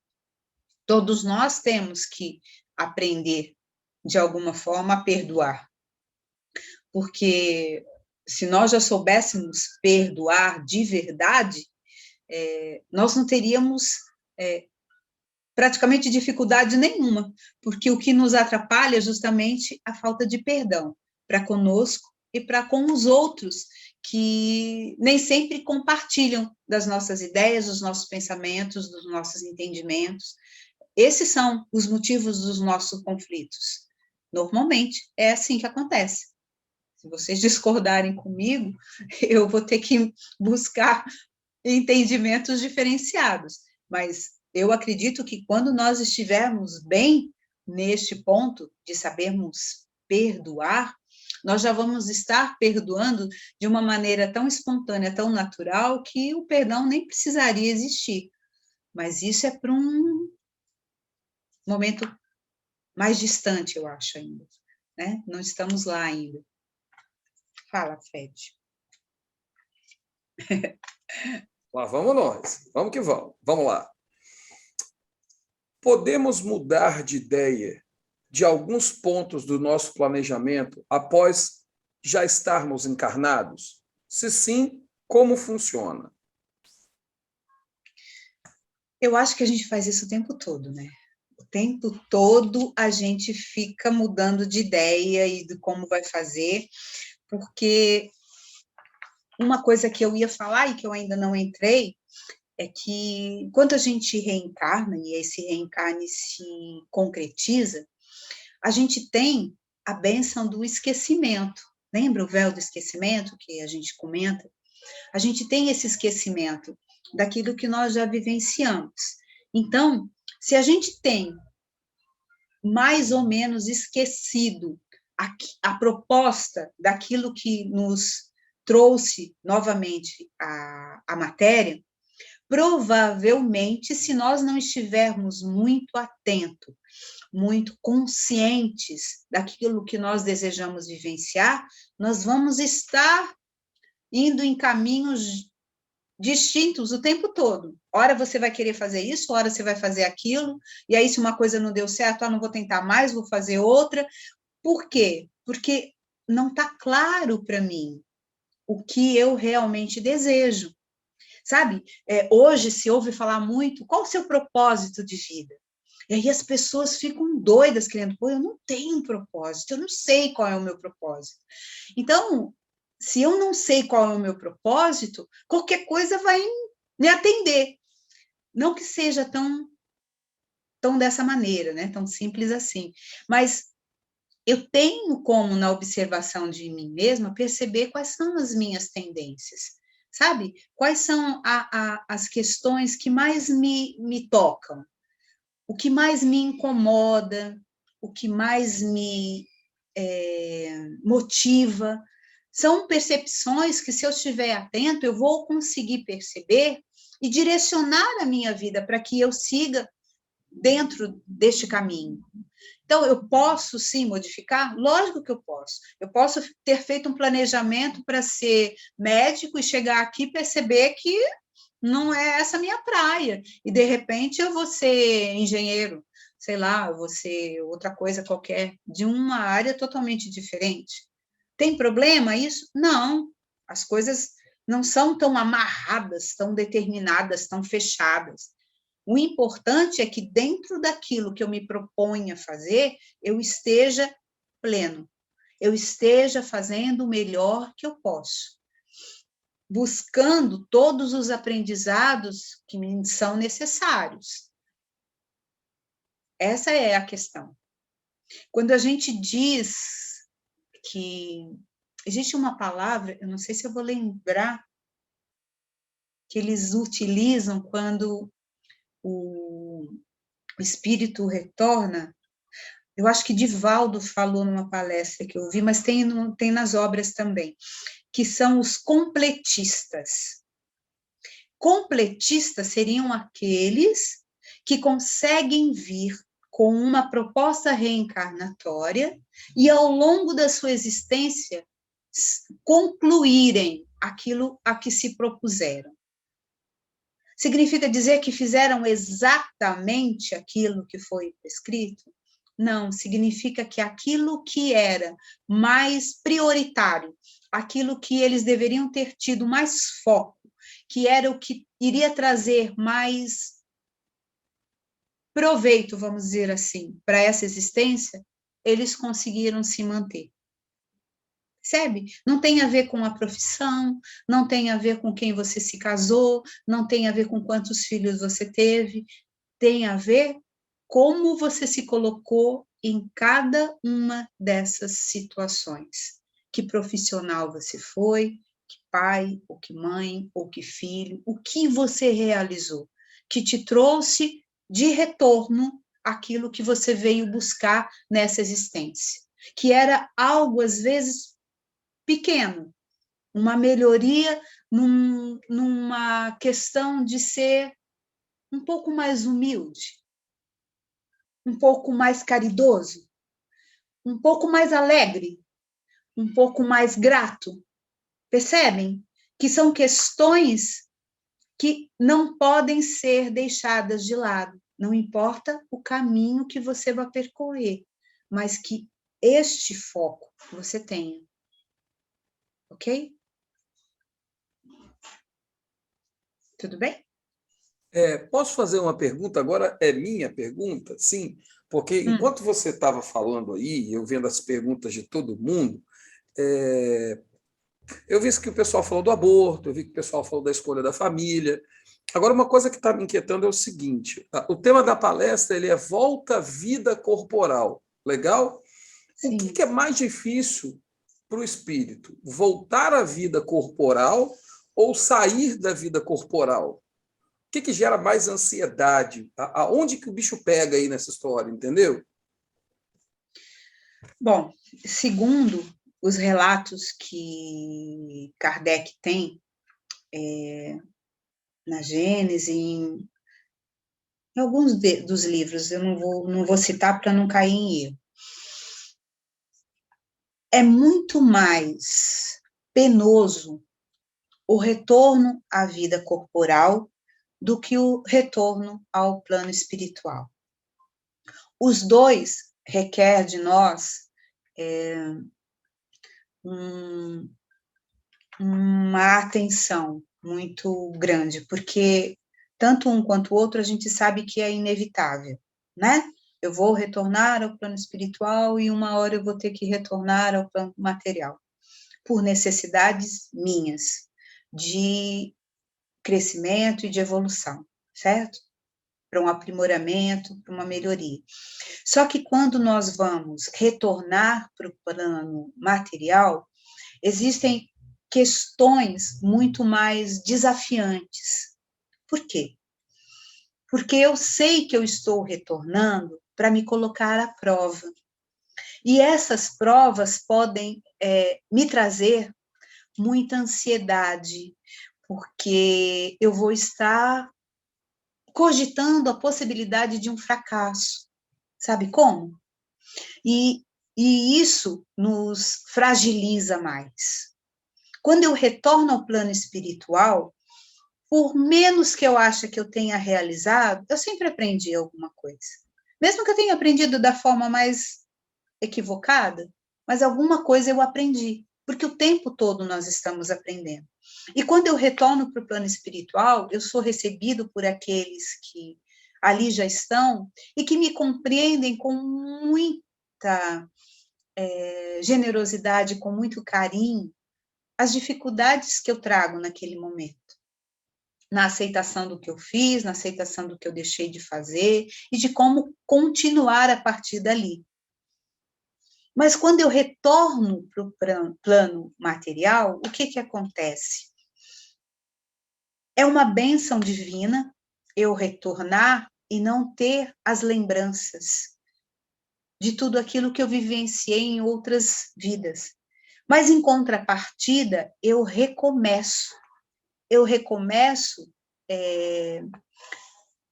todos nós temos que aprender, de alguma forma, a perdoar. Porque se nós já soubéssemos perdoar de verdade, nós não teríamos praticamente dificuldade nenhuma, porque o que nos atrapalha é justamente a falta de perdão para conosco e para com os outros, que nem sempre compartilham das nossas ideias, dos nossos pensamentos, dos nossos entendimentos. Esses são os motivos dos nossos conflitos. Normalmente, é assim que acontece. Se vocês discordarem comigo, eu vou ter que buscar entendimentos diferenciados. Mas eu acredito que quando nós estivermos bem neste ponto de sabermos perdoar, nós já vamos estar perdoando de uma maneira tão espontânea, tão natural, que o perdão nem precisaria existir. Mas isso é para um momento mais distante, eu acho ainda, né? Não estamos lá ainda. Fala, Fred. Lá vamos nós. Vamos que vamos. Vamos lá. Podemos mudar de ideia de alguns pontos do nosso planejamento após já estarmos encarnados? Se sim, como funciona? Eu acho que a gente faz isso o tempo todo, né? O tempo todo a gente fica mudando de ideia e de como vai fazer, porque uma coisa que eu ia falar e que eu ainda não entrei é que quando a gente reencarna e esse reencarne se concretiza, a gente tem a bênção do esquecimento. Lembra o véu do esquecimento que a gente comenta? A gente tem esse esquecimento daquilo que nós já vivenciamos. Então, se a gente tem mais ou menos esquecido a proposta daquilo que nos trouxe novamente a matéria, provavelmente, se nós não estivermos muito atentos, muito conscientes daquilo que nós desejamos vivenciar, nós vamos estar indo em caminhos distintos o tempo todo. Ora você vai querer fazer isso, ora você vai fazer aquilo, e aí se uma coisa não deu certo, não vou tentar mais, vou fazer outra. Por quê? Porque não está claro para mim o que eu realmente desejo. Sabe? Hoje se ouve falar muito, qual o seu propósito de vida? E aí as pessoas ficam doidas, querendo, eu não tenho um propósito, eu não sei qual é o meu propósito. Então, se eu não sei qual é o meu propósito, qualquer coisa vai me atender. Não que seja tão dessa maneira, né? Tão simples assim. Mas eu tenho como, na observação de mim mesma, perceber quais são as minhas tendências, sabe? Quais são as questões que mais me tocam. o que mais me incomoda, o que mais me motiva. São percepções que, se eu estiver atento, eu vou conseguir perceber e direcionar a minha vida para que eu siga dentro deste caminho. Então, eu posso, sim, modificar? Lógico que eu posso. Eu posso ter feito um planejamento para ser médico e chegar aqui e perceber que não é essa a minha praia. E, de repente, eu vou ser engenheiro, sei lá, eu vou ser outra coisa qualquer, de uma área totalmente diferente. Tem problema isso? Não. As coisas não são tão amarradas, tão determinadas, tão fechadas. O importante é que, dentro daquilo que eu me proponho a fazer, eu esteja pleno, eu esteja fazendo o melhor que eu posso, buscando todos os aprendizados que me são necessários. Essa é a questão. Quando a gente diz que existe uma palavra, eu não sei se eu vou lembrar, que eles utilizam quando o espírito retorna. Eu acho que Divaldo falou numa palestra que eu vi, mas tem nas obras também, que são os completistas. Completistas seriam aqueles que conseguem vir com uma proposta reencarnatória e, ao longo da sua existência, concluírem aquilo a que se propuseram. Significa dizer que fizeram exatamente aquilo que foi prescrito? Não, significa que aquilo que era mais prioritário, aquilo que eles deveriam ter tido mais foco, que era o que iria trazer mais proveito, vamos dizer assim, para essa existência, eles conseguiram se manter. Percebe? Não tem a ver com a profissão, não tem a ver com quem você se casou, não tem a ver com quantos filhos você teve, tem a ver como você se colocou em cada uma dessas situações. Que profissional você foi, que pai, ou que mãe, ou que filho, o que você realizou, que te trouxe de retorno aquilo que você veio buscar nessa existência, que era algo, às vezes, pequeno, uma melhoria numa questão de ser um pouco mais humilde, um pouco mais caridoso, um pouco mais alegre, um pouco mais grato. Percebem? Que são questões que não podem ser deixadas de lado. Não importa o caminho que você vai percorrer, mas que este foco você tenha. Ok? Tudo bem? Posso fazer uma pergunta? Agora é minha pergunta? Sim, porque enquanto você estava falando aí, eu vendo as perguntas de todo mundo, eu vi que o pessoal falou do aborto, eu vi que o pessoal falou da escolha da família. Agora, uma coisa que está me inquietando é o seguinte, o tema da palestra ele é volta à vida corporal, legal? Sim. O que é mais difícil para o espírito? Voltar à vida corporal ou sair da vida corporal? O que gera mais ansiedade? Aonde que o bicho pega aí nessa história, entendeu? Bom, segundo os relatos que Kardec tem na Gênese, em alguns dos livros, eu não vou citar para não cair em erro. É muito mais penoso o retorno à vida corporal do que o retorno ao plano espiritual. Os dois requer de nós uma atenção muito grande, porque tanto um quanto o outro a gente sabe que é inevitável, né? Eu vou retornar ao plano espiritual e uma hora eu vou ter que retornar ao plano material, por necessidades minhas, de crescimento e de evolução, certo? Para um aprimoramento, para uma melhoria. Só que quando nós vamos retornar para o plano material, existem questões muito mais desafiantes. Por quê? porque eu sei que eu estou retornando para me colocar à prova. E essas provas podem me trazer muita ansiedade, porque eu vou estar cogitando a possibilidade de um fracasso. Sabe como? E isso nos fragiliza mais. Quando eu retorno ao plano espiritual, por menos que eu ache que eu tenha realizado, eu sempre aprendi alguma coisa. Mesmo que eu tenha aprendido da forma mais equivocada, mas alguma coisa eu aprendi, porque o tempo todo nós estamos aprendendo. E quando eu retorno para o plano espiritual, eu sou recebido por aqueles que ali já estão e que me compreendem com muita generosidade, com muito carinho, as dificuldades que eu trago naquele momento. Na aceitação do que eu fiz, na aceitação do que eu deixei de fazer e de como continuar a partir dali. Mas quando eu retorno para o plano material, o que acontece? É uma bênção divina eu retornar e não ter as lembranças de tudo aquilo que eu vivenciei em outras vidas. Mas, em contrapartida, eu recomeço. Eu recomeço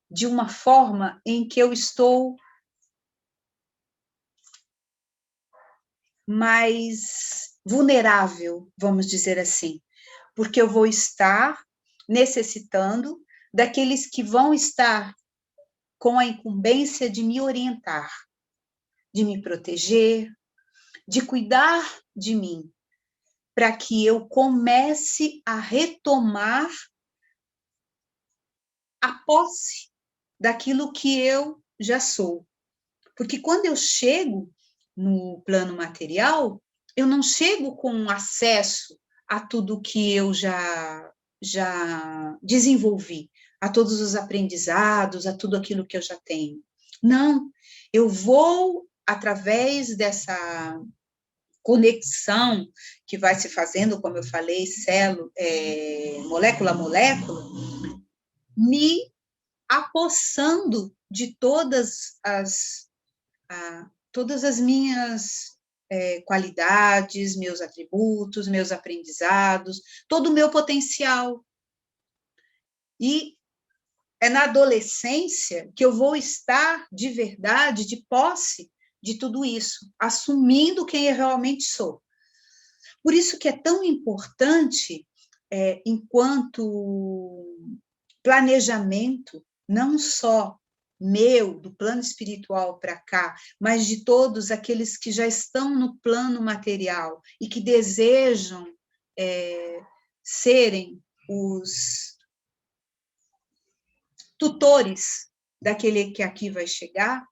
de uma forma em que eu estou mais vulnerável, vamos dizer assim, porque eu vou estar necessitando daqueles que vão estar com a incumbência de me orientar, de me proteger, de cuidar de mim, para que eu comece a retomar a posse daquilo que eu já sou. Porque quando eu chego no plano material, eu não chego com acesso a tudo que eu já desenvolvi, a todos os aprendizados, a tudo aquilo que eu já tenho. Não, eu vou, através dessa conexão que vai se fazendo, como eu falei, molécula a molécula, me apossando de todas as minhas qualidades, meus atributos, meus aprendizados, todo o meu potencial. E é na adolescência que eu vou estar de verdade, de posse de tudo isso, assumindo quem eu realmente sou. Por isso que é tão importante, enquanto planejamento, não só meu, do plano espiritual para cá, mas de todos aqueles que já estão no plano material e que desejam serem os tutores daquele que aqui vai chegar,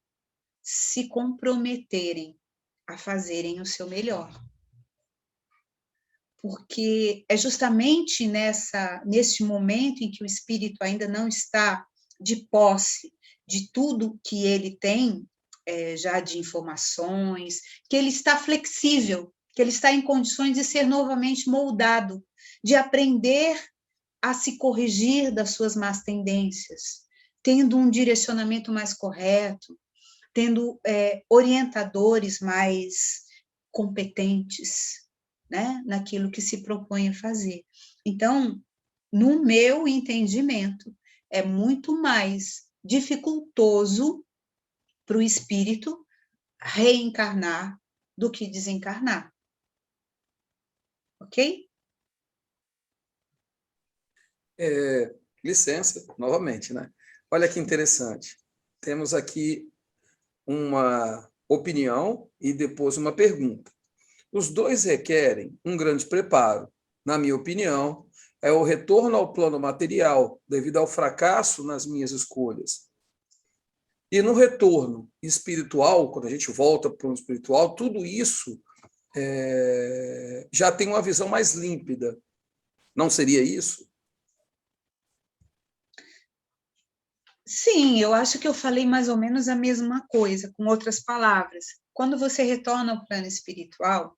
se comprometerem a fazerem o seu melhor. Porque é justamente nesse momento em que o espírito ainda não está de posse de tudo que ele tem já de informações, que ele está flexível, que ele está em condições de ser novamente moldado, de aprender a se corrigir das suas más tendências, tendo um direcionamento mais correto, tendo orientadores mais competentes, né, naquilo que se propõe a fazer. Então, no meu entendimento, é muito mais dificultoso para o espírito reencarnar do que desencarnar. Ok? Licença, novamente, né? Olha que interessante. Temos aqui uma opinião e depois uma pergunta. Os dois requerem um grande preparo. Na minha opinião, é o retorno ao plano material, devido ao fracasso nas minhas escolhas. E no retorno espiritual, quando a gente volta para o plano espiritual, tudo isso já tem uma visão mais límpida. Não seria isso? Sim, eu acho que eu falei mais ou menos a mesma coisa, com outras palavras. Quando você retorna ao plano espiritual,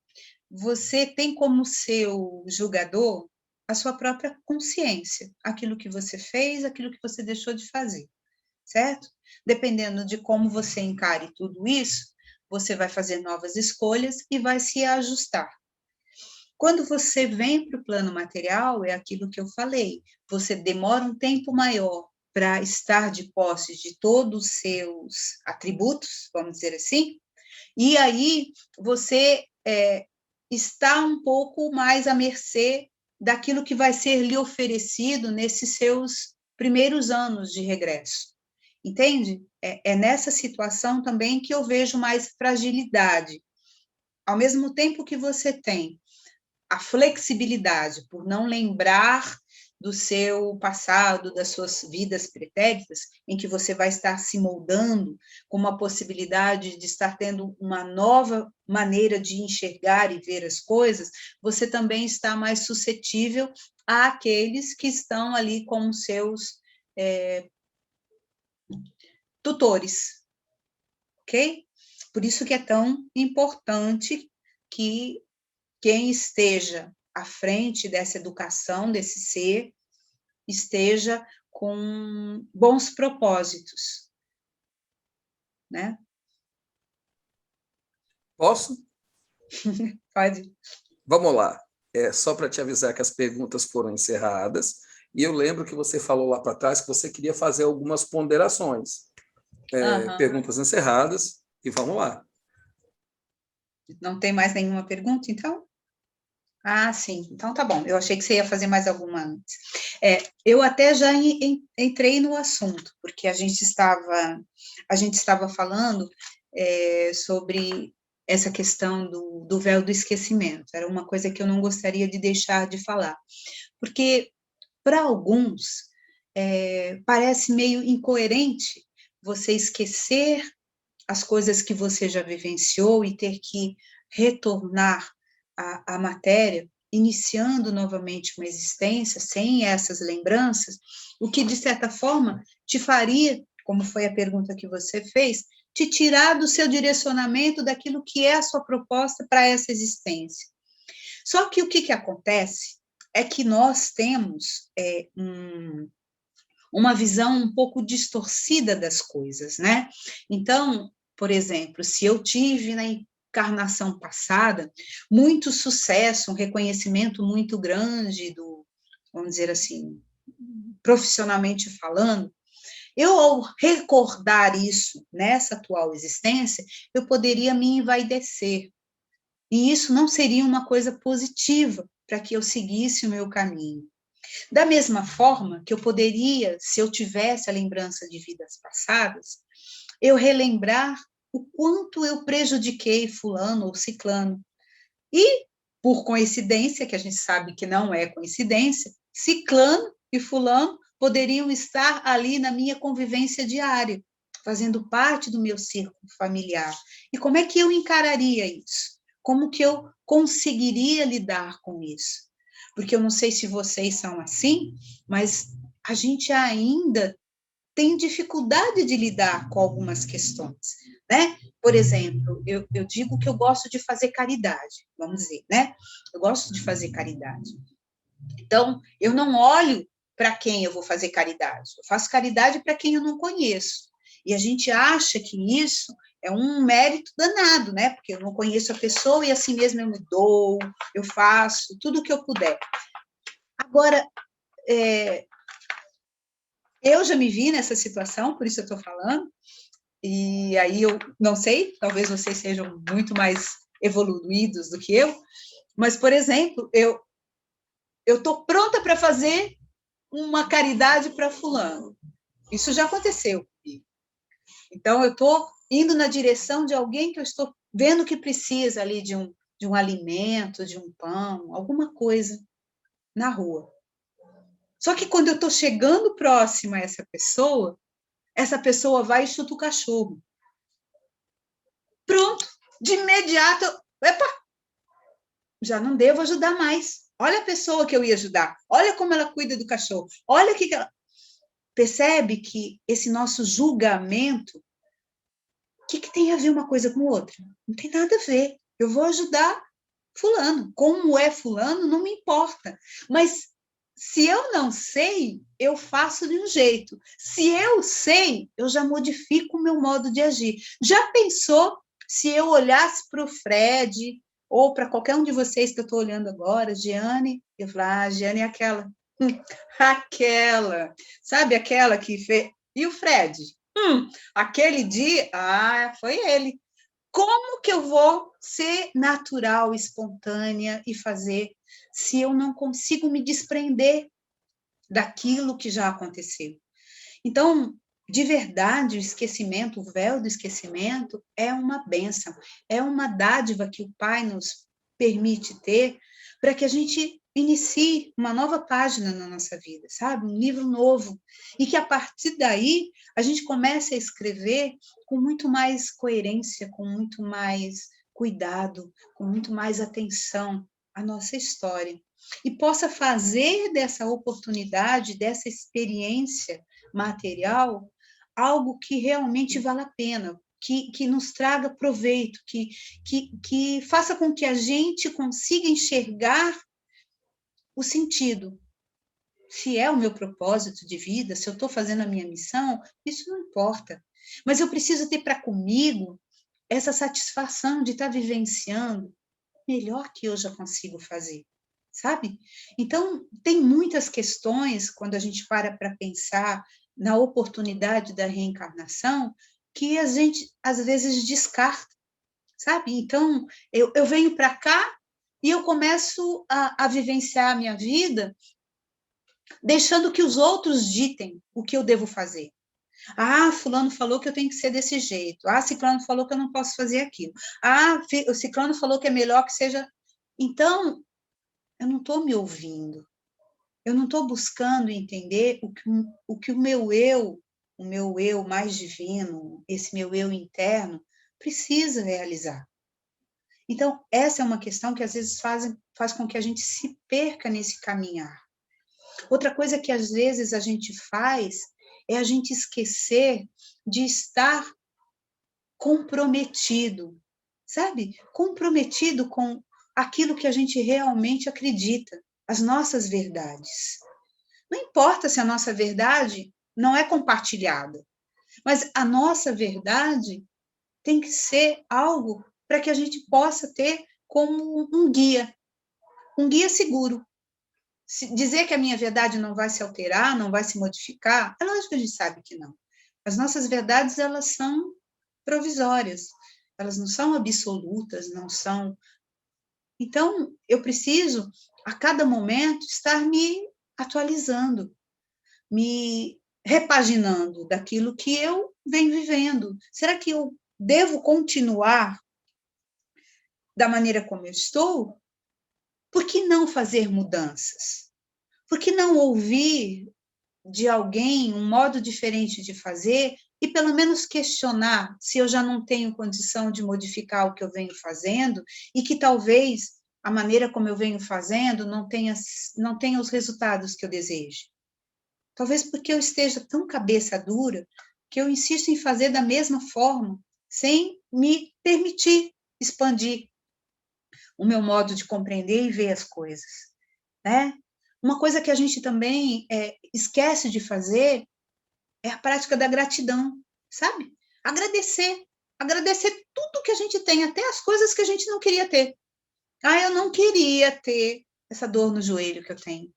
você tem como seu julgador a sua própria consciência, aquilo que você fez, aquilo que você deixou de fazer. certo? Dependendo de como você encare tudo isso, você vai fazer novas escolhas e vai se ajustar. Quando você vem para o plano material, é aquilo que eu falei, você demora um tempo maior para estar de posse de todos os seus atributos, vamos dizer assim, e aí você está um pouco mais à mercê daquilo que vai ser lhe oferecido nesses seus primeiros anos de regresso. Entende? É nessa situação também que eu vejo mais fragilidade. Ao mesmo tempo que você tem a flexibilidade por não lembrar do seu passado, das suas vidas pretéritas, em que você vai estar se moldando com uma possibilidade de estar tendo uma nova maneira de enxergar e ver as coisas, você também está mais suscetível àqueles que estão ali como seus tutores, ok? Por isso que é tão importante que quem esteja à frente dessa educação, desse ser, esteja com bons propósitos, né? Posso? Pode. Vamos lá. Só para te avisar que as perguntas foram encerradas, e eu lembro que você falou lá para trás que você queria fazer algumas ponderações. Perguntas encerradas, e vamos lá. Não tem mais nenhuma pergunta, então? Ah, sim, então tá bom. Eu achei que você ia fazer mais alguma antes. Eu até já entrei no assunto, porque a gente estava falando sobre essa questão do véu do esquecimento. Era uma coisa que eu não gostaria de deixar de falar, porque para alguns parece meio incoerente você esquecer as coisas que você já vivenciou e ter que retornar à matéria, iniciando novamente uma existência sem essas lembranças, o que, de certa forma, te faria, como foi a pergunta que você fez, te tirar do seu direcionamento daquilo que é a sua proposta para essa existência. Só que o que acontece é que nós temos uma visão um pouco distorcida das coisas, né? Então, por exemplo, se eu tive na encarnação passada muito sucesso, um reconhecimento muito grande vamos dizer assim, profissionalmente falando, eu, ao recordar isso nessa atual existência, eu poderia me envaidecer. E isso não seria uma coisa positiva para que eu seguisse o meu caminho. Da mesma forma que eu poderia, se eu tivesse a lembrança de vidas passadas, eu relembrar o quanto eu prejudiquei fulano ou ciclano. E, por coincidência, que a gente sabe que não é coincidência, ciclano e fulano poderiam estar ali na minha convivência diária, fazendo parte do meu círculo familiar. E como é que eu encararia isso? Como que eu conseguiria lidar com isso? Porque eu não sei se vocês são assim, mas a gente ainda tem dificuldade de lidar com algumas questões, né? Por exemplo, eu digo que eu gosto de fazer caridade, vamos dizer, né? Eu gosto de fazer caridade. Então, eu não olho para quem eu vou fazer caridade, eu faço caridade para quem eu não conheço. E a gente acha que isso é um mérito danado, né? Porque eu não conheço a pessoa e assim mesmo eu me dou, eu faço tudo o que eu puder. Agora, eu já me vi nessa situação, por isso eu estou falando, e aí eu não sei, talvez vocês sejam muito mais evoluídos do que eu, mas, por exemplo, eu estou pronta para fazer uma caridade para fulano. Isso já aconteceu comigo. Então, eu estou indo na direção de alguém que eu estou vendo que precisa ali de um alimento, de um pão, alguma coisa na rua. Só que quando eu estou chegando próxima a essa pessoa vai e chuta o cachorro. Pronto, de imediato, epa, já não devo ajudar mais. Olha a pessoa que eu ia ajudar, olha como ela cuida do cachorro, olha o que ela... Percebe que esse nosso julgamento, o que tem a ver uma coisa com outra? Não tem nada a ver. Eu vou ajudar fulano. Como é fulano, não me importa. Mas se eu não sei, eu faço de um jeito. Se eu sei, eu já modifico o meu modo de agir. Já pensou se eu olhasse para o Fred, ou para qualquer um de vocês que eu estou olhando agora, Giane, eu falar, Giane é aquela. Aquela. Sabe aquela que fez... E o Fred? Aquele dia, foi ele. Como que eu vou ser natural, espontânea e fazer se eu não consigo me desprender daquilo que já aconteceu? Então, de verdade, o esquecimento, o véu do esquecimento é uma bênção, é uma dádiva que o Pai nos permite ter para que a gente inicie uma nova página na nossa vida, sabe? Um livro novo. E que a partir daí a gente comece a escrever com muito mais coerência, com muito mais cuidado, com muito mais atenção à nossa história. E possa fazer dessa oportunidade, dessa experiência material, algo que realmente vale a pena, que nos traga proveito, que faça com que a gente consiga enxergar o sentido. Se é o meu propósito de vida, se eu estou fazendo a minha missão, isso não importa. Mas eu preciso ter para comigo essa satisfação de estar vivenciando o melhor que eu já consigo fazer, sabe? Então, tem muitas questões, quando a gente para pensar na oportunidade da reencarnação, que a gente, às vezes, descarta, sabe? Então, eu venho para cá e eu começo a vivenciar a minha vida deixando que os outros ditem o que eu devo fazer. Fulano falou que eu tenho que ser desse jeito. Ciclano falou que eu não posso fazer aquilo. O ciclano falou que é melhor que seja... Então, eu não estou me ouvindo. Eu não estou buscando entender o que o meu eu mais divino, esse meu eu interno, precisa realizar. Então, essa é uma questão que às vezes faz com que a gente se perca nesse caminhar. Outra coisa que às vezes a gente faz é a gente esquecer de estar comprometido, sabe? Comprometido com aquilo que a gente realmente acredita, as nossas verdades. Não importa se a nossa verdade não é compartilhada, mas a nossa verdade tem que ser algo para que a gente possa ter como um guia seguro. Dizer que a minha verdade não vai se alterar, não vai se modificar, é lógico que a gente sabe que não. As nossas verdades, elas são provisórias, elas não são absolutas, não são... Então, eu preciso, a cada momento, estar me atualizando, me repaginando daquilo que eu venho vivendo. Será que eu devo continuar da maneira como eu estou? Por que não fazer mudanças? Por que não ouvir de alguém um modo diferente de fazer e pelo menos questionar se eu já não tenho condição de modificar o que eu venho fazendo e que talvez a maneira como eu venho fazendo não tenha os resultados que eu desejo? Talvez porque eu esteja tão cabeça dura que eu insisto em fazer da mesma forma, sem me permitir expandir o meu modo de compreender e ver as coisas, né? Uma coisa que a gente também esquece de fazer é a prática da gratidão, sabe? Agradecer tudo que a gente tem, até as coisas que a gente não queria ter. Eu não queria ter essa dor no joelho que eu tenho,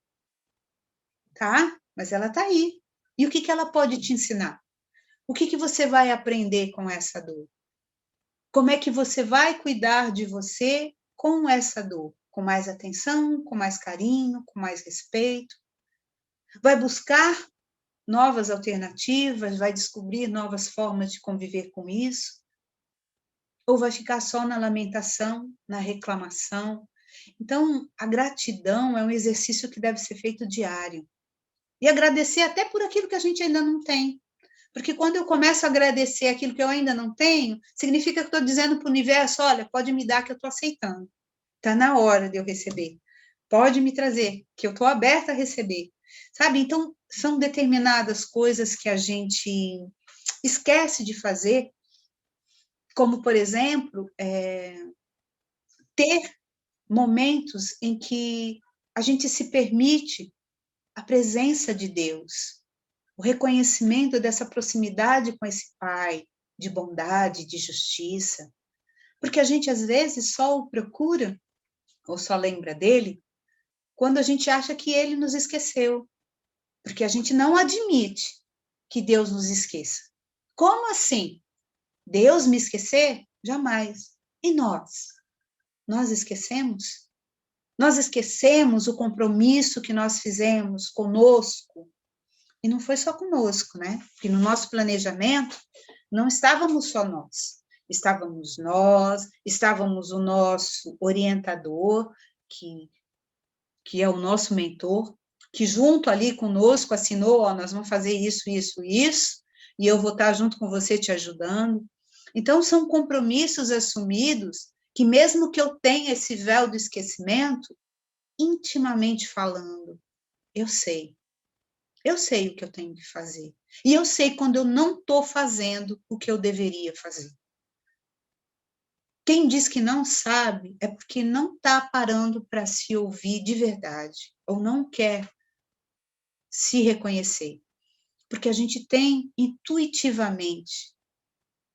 tá? Mas ela tá aí. E o que ela pode te ensinar? O que você vai aprender com essa dor? Como é que você vai cuidar de você com essa dor? Com mais atenção, com mais carinho, com mais respeito? Vai buscar novas alternativas, vai descobrir novas formas de conviver com isso? Ou vai ficar só na lamentação, na reclamação? Então, a gratidão é um exercício que deve ser feito diário. E agradecer até por aquilo que a gente ainda não tem. Porque quando eu começo a agradecer aquilo que eu ainda não tenho, significa que estou dizendo para o universo, olha, pode me dar que eu estou aceitando. Está na hora de eu receber. Pode me trazer, que eu estou aberta a receber. Sabe? Então, são determinadas coisas que a gente esquece de fazer, como, por exemplo, ter momentos em que a gente se permite a presença de Deus, o reconhecimento dessa proximidade com esse Pai, de bondade, de justiça, porque a gente às vezes só o procura, ou só lembra dele, quando a gente acha que ele nos esqueceu, porque a gente não admite que Deus nos esqueça. Como assim? Deus me esquecer? Jamais. E nós? Nós esquecemos? Nós esquecemos o compromisso que nós fizemos conosco. E não foi só conosco, né? Porque no nosso planejamento não estávamos só nós. Estávamos nós, estávamos o nosso orientador, que é o nosso mentor, que junto ali conosco assinou, ó, nós vamos fazer isso, isso, isso, e eu vou estar junto com você te ajudando. Então, são compromissos assumidos que mesmo que eu tenha esse véu do esquecimento, intimamente falando, eu sei o que eu tenho que fazer, e eu sei quando eu não estou fazendo o que eu deveria fazer. Quem diz que não sabe é porque não está parando para se ouvir de verdade, ou não quer se reconhecer. Porque a gente tem intuitivamente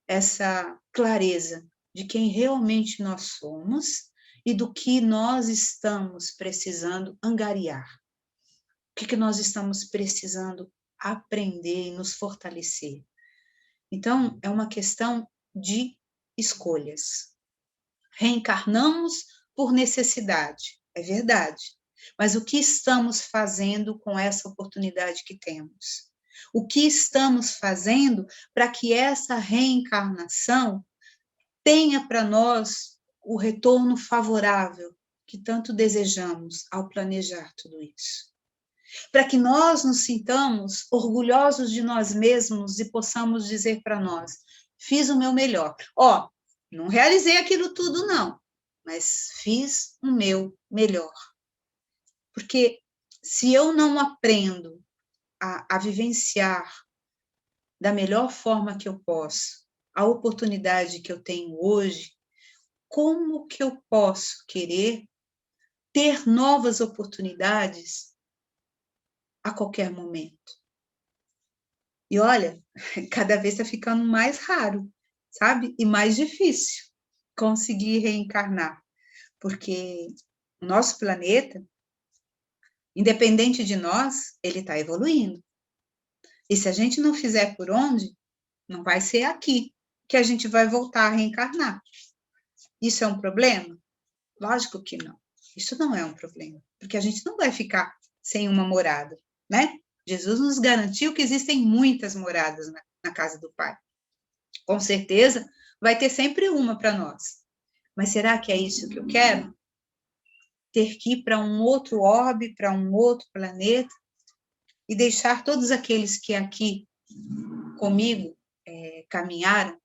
essa clareza de quem realmente nós somos e do que nós estamos precisando angariar. O que nós estamos precisando aprender e nos fortalecer. Então, é uma questão de escolhas. Reencarnamos por necessidade, é verdade. Mas o que estamos fazendo com essa oportunidade que temos? O que estamos fazendo para que essa reencarnação tenha para nós o retorno favorável que tanto desejamos ao planejar tudo isso? Para que nós nos sintamos orgulhosos de nós mesmos e possamos dizer para nós, fiz o meu melhor. Ó, não realizei aquilo tudo, não, mas fiz o meu melhor. Porque se eu não aprendo a vivenciar da melhor forma que eu posso a oportunidade que eu tenho hoje, como que eu posso querer ter novas oportunidades a qualquer momento? E olha, cada vez está ficando mais raro, sabe? E mais difícil conseguir reencarnar, porque o nosso planeta, independente de nós, ele está evoluindo. E se a gente não fizer por onde, não vai ser aqui que a gente vai voltar a reencarnar. Isso é um problema? Lógico que não. Isso não é um problema, porque a gente não vai ficar sem uma morada, né? Jesus nos garantiu que existem muitas moradas na casa do Pai. Com certeza, vai ter sempre uma para nós. Mas será que é isso que eu quero? Ter que ir para um outro orbe, para um outro planeta, e deixar todos aqueles que aqui comigo caminharam,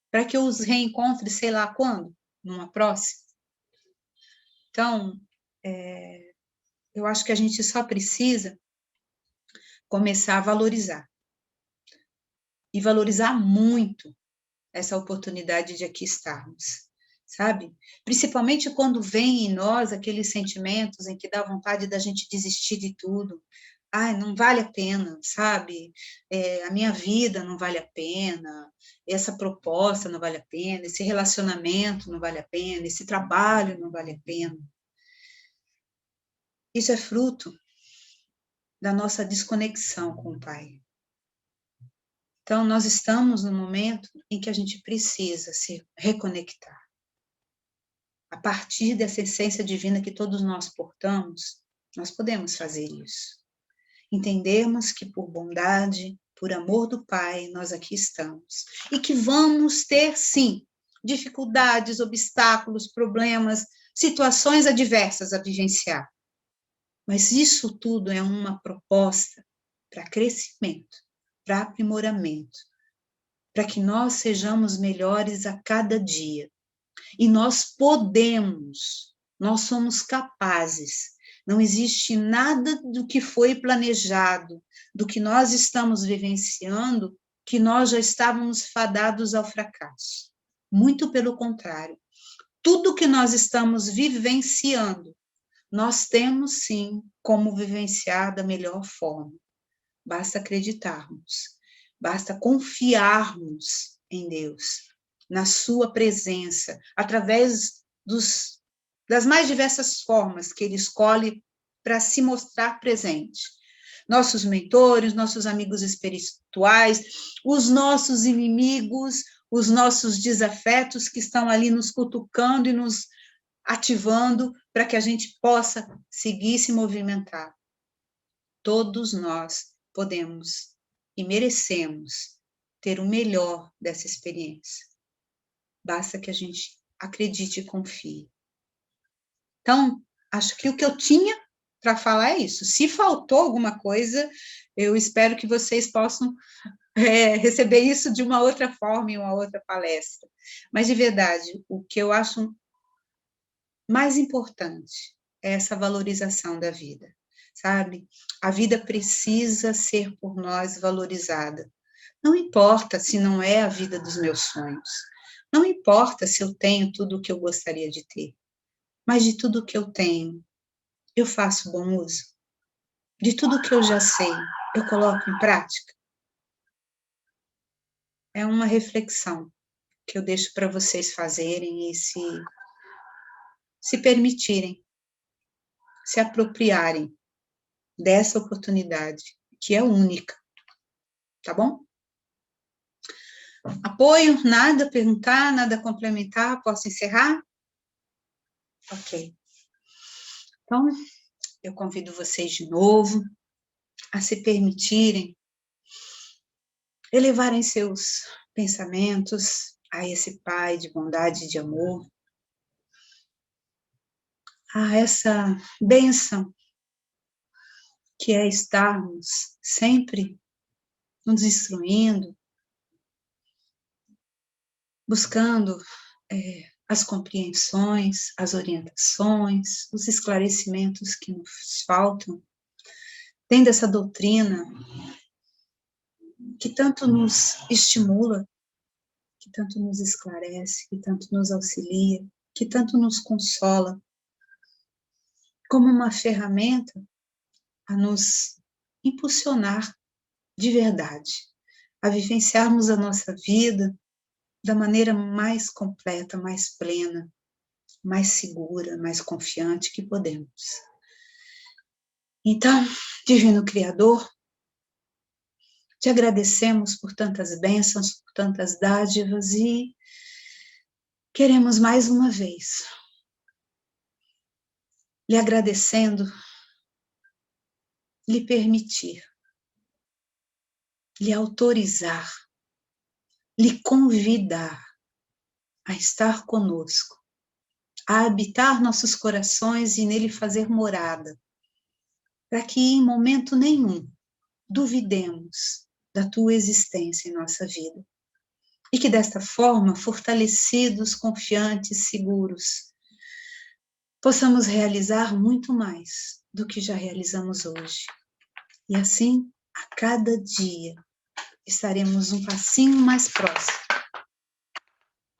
para que eu os reencontre, sei lá quando, numa próxima? Então, eu acho que a gente só precisa começar a valorizar. E valorizar muito essa oportunidade de aqui estarmos, sabe? Principalmente quando vem em nós aqueles sentimentos em que dá vontade da gente desistir de tudo. Ai, não vale a pena, sabe? A minha vida não vale a pena, essa proposta não vale a pena, esse relacionamento não vale a pena, esse trabalho não vale a pena. Isso é fruto da nossa desconexão com o Pai. Então, nós estamos no momento em que a gente precisa se reconectar. A partir dessa essência divina que todos nós portamos, nós podemos fazer isso. Entendermos que por bondade, por amor do Pai, nós aqui estamos. E que vamos ter, sim, dificuldades, obstáculos, problemas, situações adversas a vivenciar. Mas isso tudo é uma proposta para crescimento, para aprimoramento, para que nós sejamos melhores a cada dia. E nós podemos, nós somos capazes. Não existe nada do que foi planejado, do que nós estamos vivenciando, que nós já estávamos fadados ao fracasso. Muito pelo contrário. Tudo que nós estamos vivenciando, nós temos sim como vivenciar da melhor forma. Basta acreditarmos, basta confiarmos em Deus, na sua presença, através das mais diversas formas que Ele escolhe para se mostrar presente. Nossos mentores, nossos amigos espirituais, os nossos inimigos, os nossos desafetos que estão ali nos cutucando e nos ativando para que a gente possa seguir e se movimentar. Todos nós podemos e merecemos ter o melhor dessa experiência. Basta que a gente acredite e confie. Então, acho que o que eu tinha para falar é isso. Se faltou alguma coisa, eu espero que vocês possam receber isso de uma outra forma, em uma outra palestra. Mas, de verdade, o que eu acho mais importante é essa valorização da vida, sabe? A vida precisa ser por nós valorizada. Não importa se não é a vida dos meus sonhos. Não importa se eu tenho tudo o que eu gostaria de ter. Mas de tudo que eu tenho, eu faço bom uso. De tudo que eu já sei, eu coloco em prática. É uma reflexão que eu deixo para vocês fazerem e se permitirem, se apropriarem dessa oportunidade, que é única. Tá bom? Apoio? Nada a perguntar, nada a complementar? Posso encerrar? Ok. Então, eu convido vocês de novo a se permitirem elevarem seus pensamentos a esse Pai de bondade e de amor, a essa bênção que é estarmos sempre nos instruindo, buscando as compreensões, as orientações, os esclarecimentos que nos faltam, tendo essa doutrina que tanto nos estimula, que tanto nos esclarece, que tanto nos auxilia, que tanto nos consola, como uma ferramenta a nos impulsionar de verdade, a vivenciarmos a nossa vida da maneira mais completa, mais plena, mais segura, mais confiante que podemos. Então, Divino Criador, te agradecemos por tantas bênçãos, por tantas dádivas e queremos mais uma vez lhe agradecendo, lhe permitir, lhe autorizar, lhe convidar a estar conosco, a habitar nossos corações e nele fazer morada, para que em momento nenhum duvidemos da tua existência em nossa vida. E que desta forma, fortalecidos, confiantes, seguros, possamos realizar muito mais do que já realizamos hoje. E assim, a cada dia, estaremos um passinho mais próximo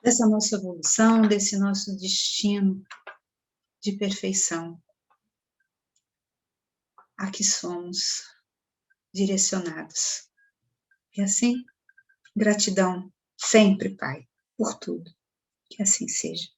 dessa nossa evolução, desse nosso destino de perfeição a que somos direcionados. E assim, gratidão sempre, Pai, por tudo. Que assim seja.